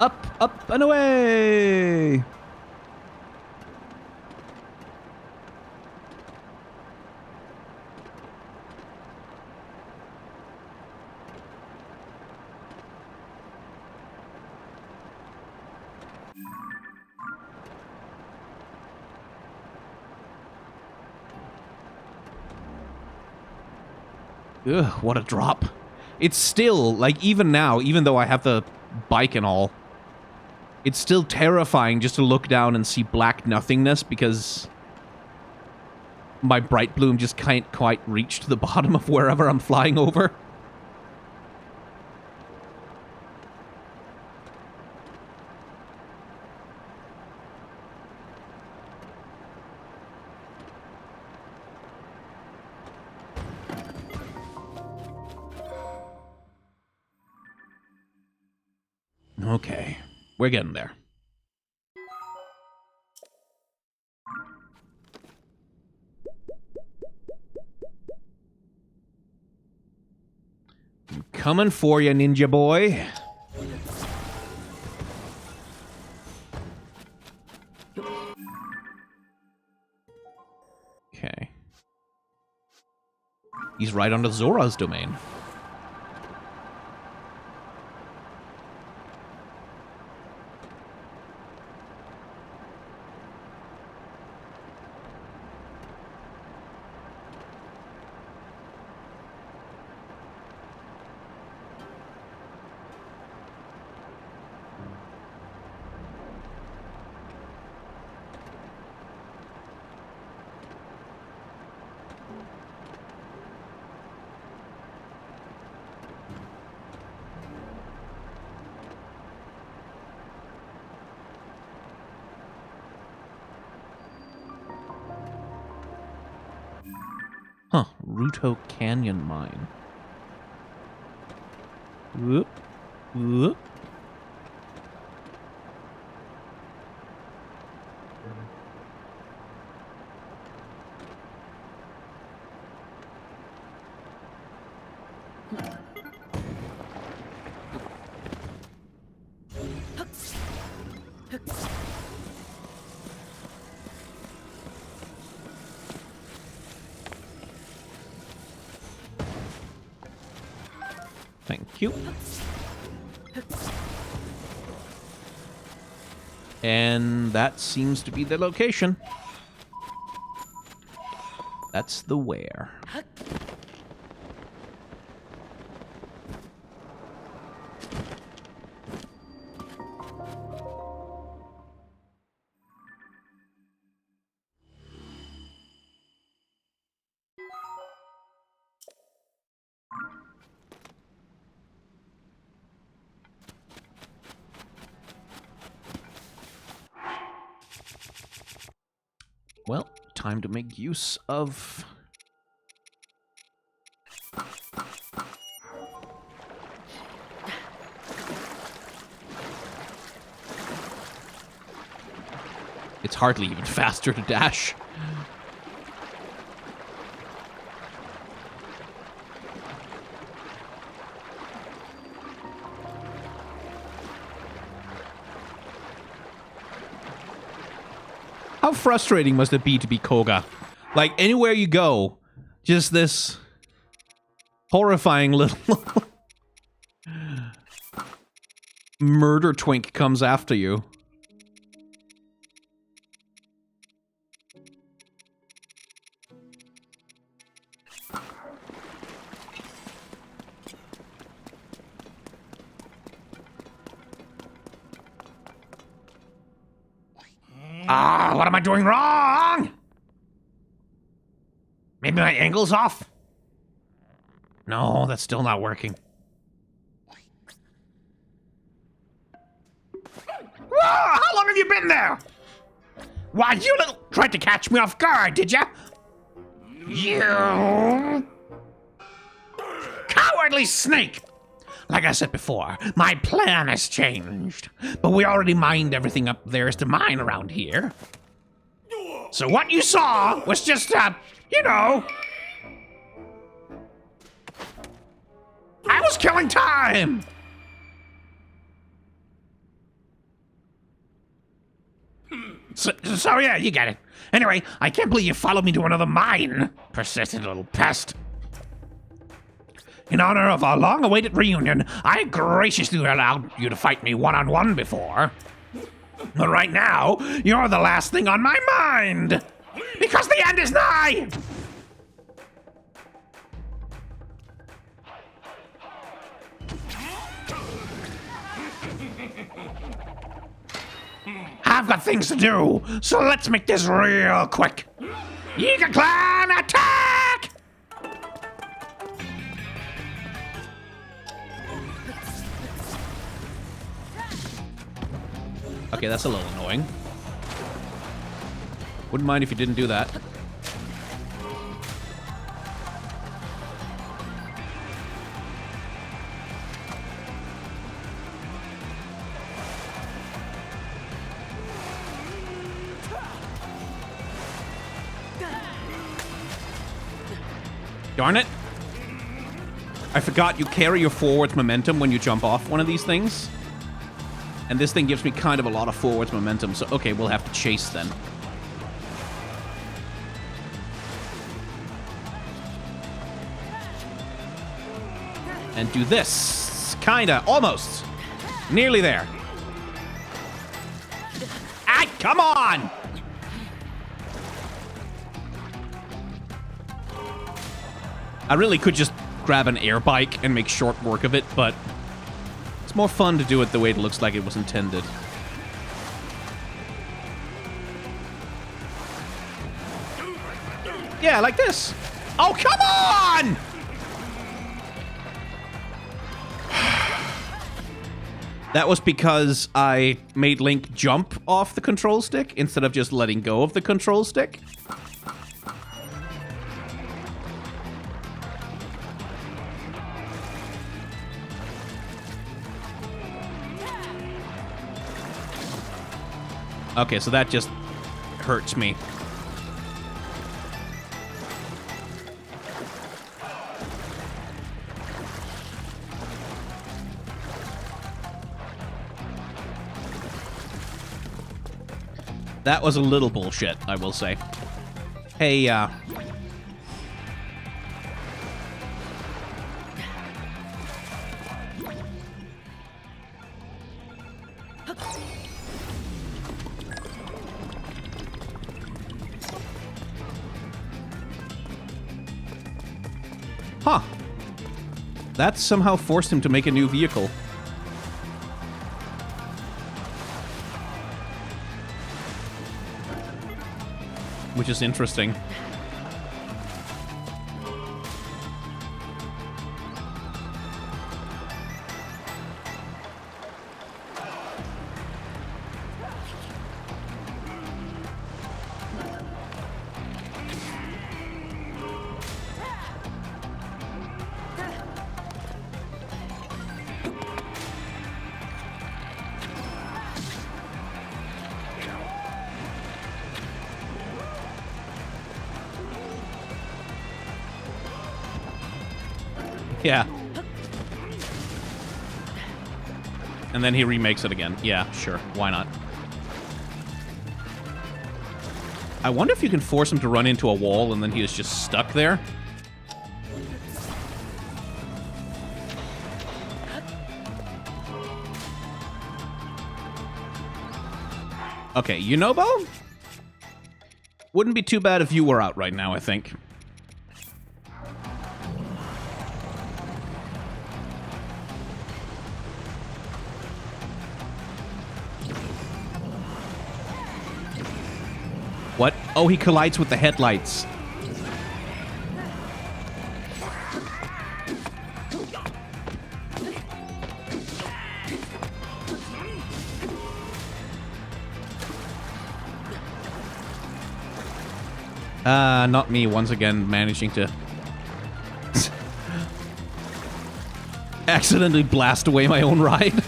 Up, up, and away! Ugh, what a drop. It's still, like, even now, even though I have the bike and all, it's still terrifying just to look down and see black nothingness because my bright bloom just can't quite reach to the bottom of wherever I'm flying over. Okay, we're getting there. I'm coming for you, ninja boy. Okay. He's right under Zora's domain. Ruto Canyon Mine. Whoop. Whoop. Thank you. And that seems to be the location. That's the where. Well, time to make use of... It's hardly even faster to dash. How frustrating must it be to be Koga? Like, anywhere you go, just this horrifying little murder twink comes after you. Ah, what am I doing wrong? Maybe my angle's off? No, that's still not working. Whoa, how long have you been there? Why, you little... Tried to catch me off guard, did ya? You... Cowardly snake! Like I said before, my plan has changed. But we already mined everything up there is to mine around here. So what you saw was just, you know... I was killing time! So yeah, you get it. Anyway, I can't believe you followed me to another mine. Persistent little pest. In honor of our long-awaited reunion, I graciously allowed you to fight me one-on-one before. But right now, you're the last thing on my mind! Because the end is nigh! I've got things to do, so let's make this real quick. Yiga Clan, attack! Okay, that's a little annoying. Wouldn't mind if you didn't do that. Darn it. I forgot you carry your forwards momentum when you jump off one of these things. And this thing gives me kind of a lot of forwards momentum, so okay, we'll have to chase then. And do this. Kinda. Almost. Nearly there. Ah, come on! I really could just grab an air bike and make short work of it, but it's more fun to do it the way it looks like it was intended. Yeah, like this. Oh, come on! That was because I made Link jump off the control stick instead of just letting go of the control stick. Okay, so that just hurts me. That was a little bullshit, I will say. Hey, Huh. That somehow forced him to make a new vehicle. Which is interesting. Yeah. And then he remakes it again. Yeah, sure. Why not? I wonder if you can force him to run into a wall and then he is just stuck there. Okay, Yunobo? Wouldn't be too bad if you were out right now, I think. What? Oh, he collides with the headlights. Not me, once again, managing to accidentally blast away my own ride.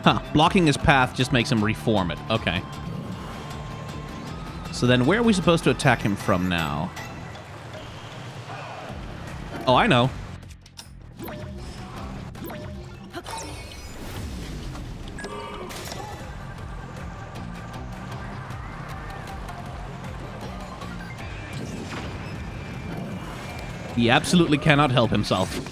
Huh, blocking his path just makes him reform it. Okay. So then where are we supposed to attack him from now? Oh, I know. He absolutely cannot help himself.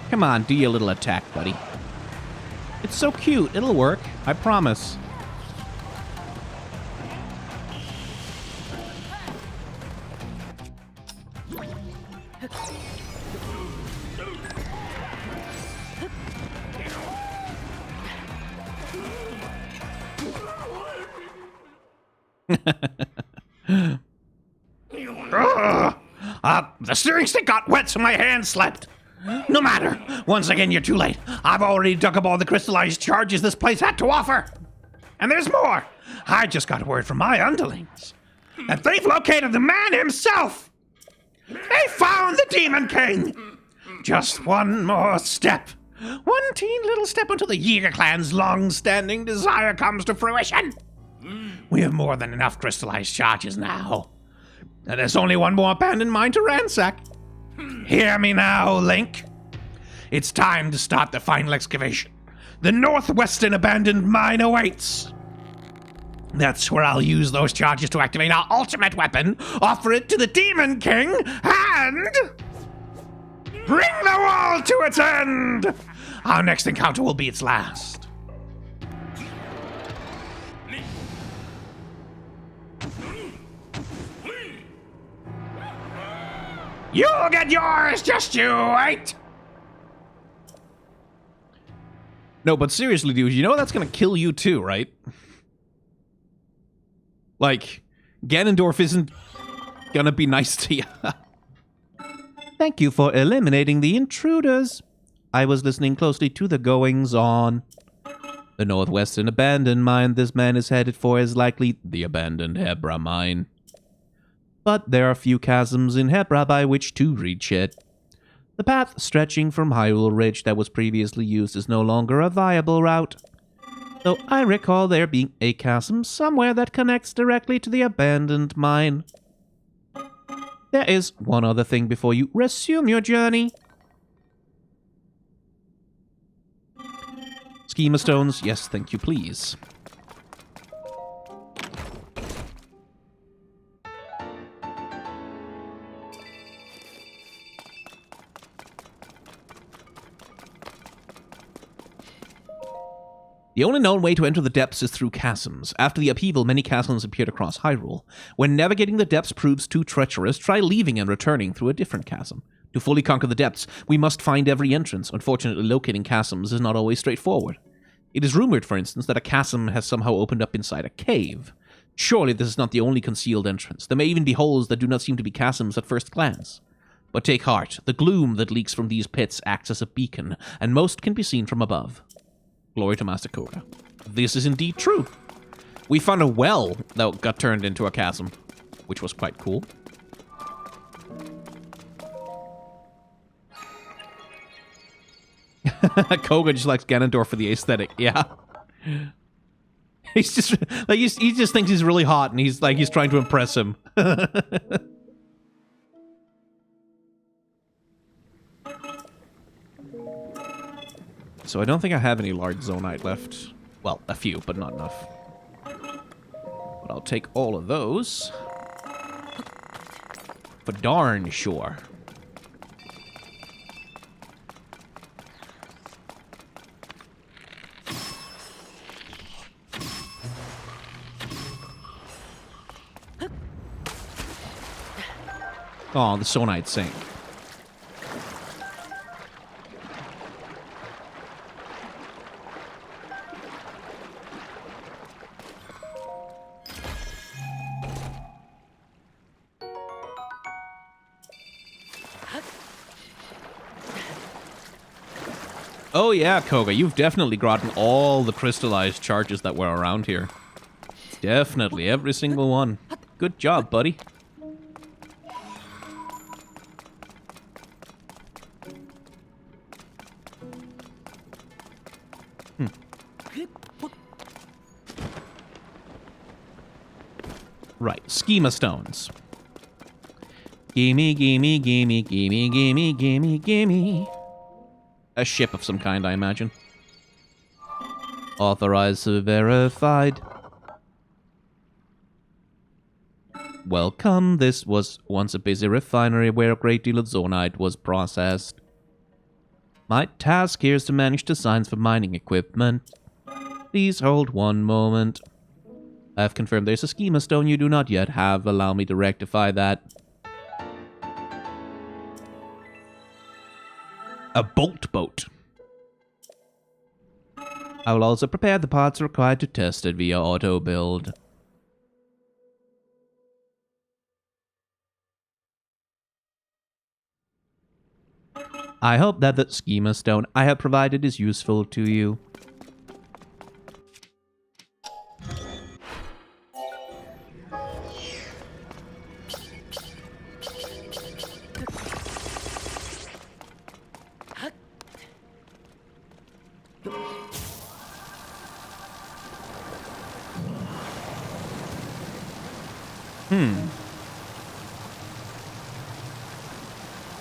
Come on, do your little attack, buddy. It's so cute. It'll work. I promise. The steering stick got wet, so my hand slipped. No matter. Once again, you're too late. I've already dug up all the crystallized charges this place had to offer. And there's more. I just got word from my underlings that they've located the man himself. They found the Demon King! Just one more step. One teen little step until the Yiga clan's long-standing desire comes to fruition. We have more than enough crystallized charges now. And there's only one more abandoned mine to ransack. Hear me now, Link. It's time to start the final excavation. The northwestern abandoned mine awaits. That's where I'll use those charges to activate our ultimate weapon, offer it to the Demon King, and bring the wall to its end! Our next encounter will be its last. You'll get yours, just you wait! No, but seriously, dude, you know that's gonna kill you too, right? Like, Ganondorf isn't gonna be nice to you. Thank you for eliminating the intruders. I was listening closely to the goings-on. The northwestern abandoned mine this man is headed for is likely the abandoned Hebra mine. But there are few chasms in Hebra by which to reach it. The path stretching from Hyrule Ridge that was previously used is no longer a viable route. Though I recall there being a chasm somewhere that connects directly to the abandoned mine. There is one other thing before you resume your journey. Schema stones, yes, thank you, please. The only known way to enter the depths is through chasms. After the upheaval, many chasms appeared across Hyrule. When navigating the depths proves too treacherous, try leaving and returning through a different chasm. To fully conquer the depths, we must find every entrance. Unfortunately, locating chasms is not always straightforward. It is rumored, for instance, that a chasm has somehow opened up inside a cave. Surely this is not the only concealed entrance. There may even be holes that do not seem to be chasms at first glance. But take heart, the gloom that leaks from these pits acts as a beacon, and most can be seen from above. Glory to Master Koga. This is indeed true. We found a well that got turned into a chasm, which was quite cool. Koga just likes Ganondorf for the aesthetic. Yeah. He's just like he just thinks he's really hot and he's trying to impress him. So I don't think I have any large Zonite left. Well, a few, but not enough. But I'll take all of those. For darn sure. Oh, the Zonite sank. Oh yeah, Koga, you've definitely gotten all the crystallized charges that were around here. Definitely, every single one. Good job, buddy. Right, schema stones. Gimme, gimme, gimme, gimme, gimme, gimme, gimme. A ship of some kind, I imagine. Authorized, verified. Welcome, this was once a busy refinery where a great deal of Zonite was processed. My task here is to manage designs for mining equipment. Please hold one moment. I have confirmed there's a schema stone you do not yet have. Allow me to rectify that. A bolt boat. I will also prepare the parts required to test it via auto build. I hope that the schema stone I have provided is useful to you.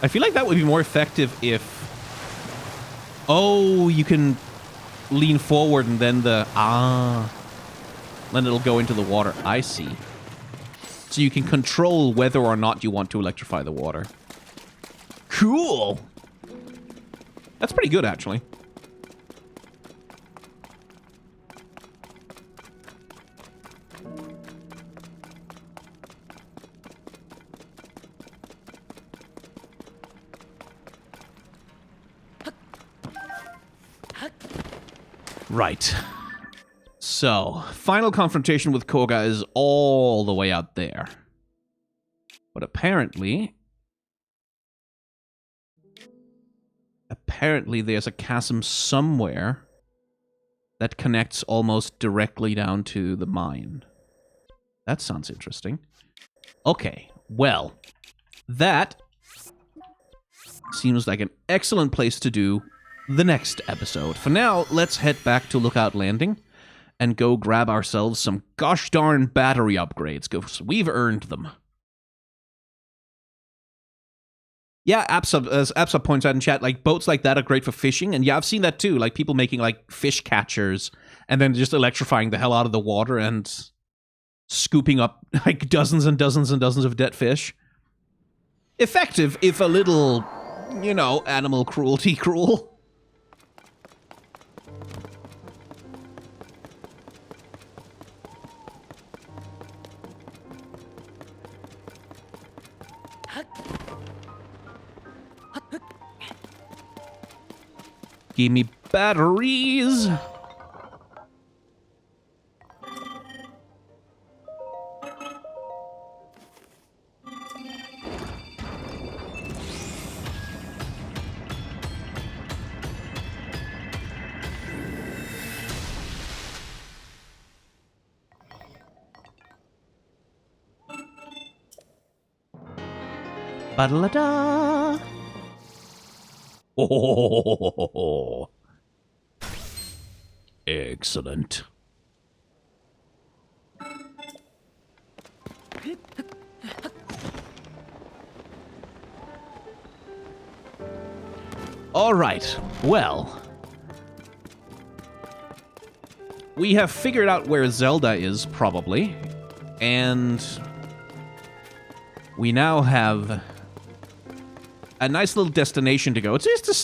I feel like that would be more effective if... Oh, you can lean forward and then the... Then it'll go into the water. I see. So you can control whether or not you want to electrify the water. Cool! That's pretty good, actually. Right. So, final confrontation with Koga is all the way out there. But apparently there's a chasm somewhere that connects almost directly down to the mine. That sounds interesting. Okay, well, that seems like an excellent place to do the next episode. For now, let's head back to Lookout Landing and go grab ourselves some gosh darn battery upgrades, because we've earned them. Yeah, as Apsa points out in chat, like, boats like that are great for fishing, and yeah, I've seen that too, like, people making, like, fish catchers, and then just electrifying the hell out of the water and scooping up, like, dozens and dozens and dozens of dead fish. Effective, if a little, you know, animal cruelty cruel. Give me batteries. Ba-da-da-da. Oh, excellent. All right, well, we have figured out where Zelda is, probably, and we now have a nice little destination to go. It's just to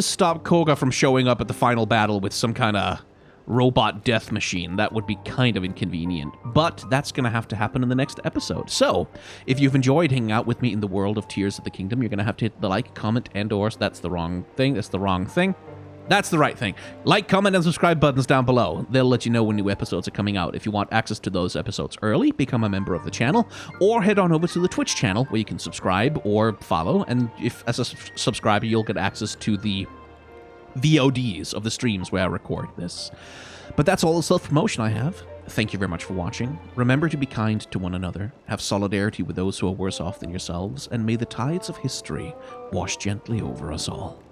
stop Koga from showing up at the final battle with some kind of robot death machine. That would be kind of inconvenient, but that's going to have to happen in the next episode. So, if you've enjoyed hanging out with me in the world of Tears of the Kingdom, you're going to have to hit the like, comment, and or... That's the wrong thing. That's the wrong thing. That's the right thing. Like, comment, and subscribe buttons down below. They'll let you know when new episodes are coming out. If you want access to those episodes early, become a member of the channel, or head on over to the Twitch channel where you can subscribe or follow, and if as a subscriber, you'll get access to the VODs of the streams where I record this. But that's all the self-promotion I have. Thank you very much for watching. Remember to be kind to one another, have solidarity with those who are worse off than yourselves, and may the tides of history wash gently over us all.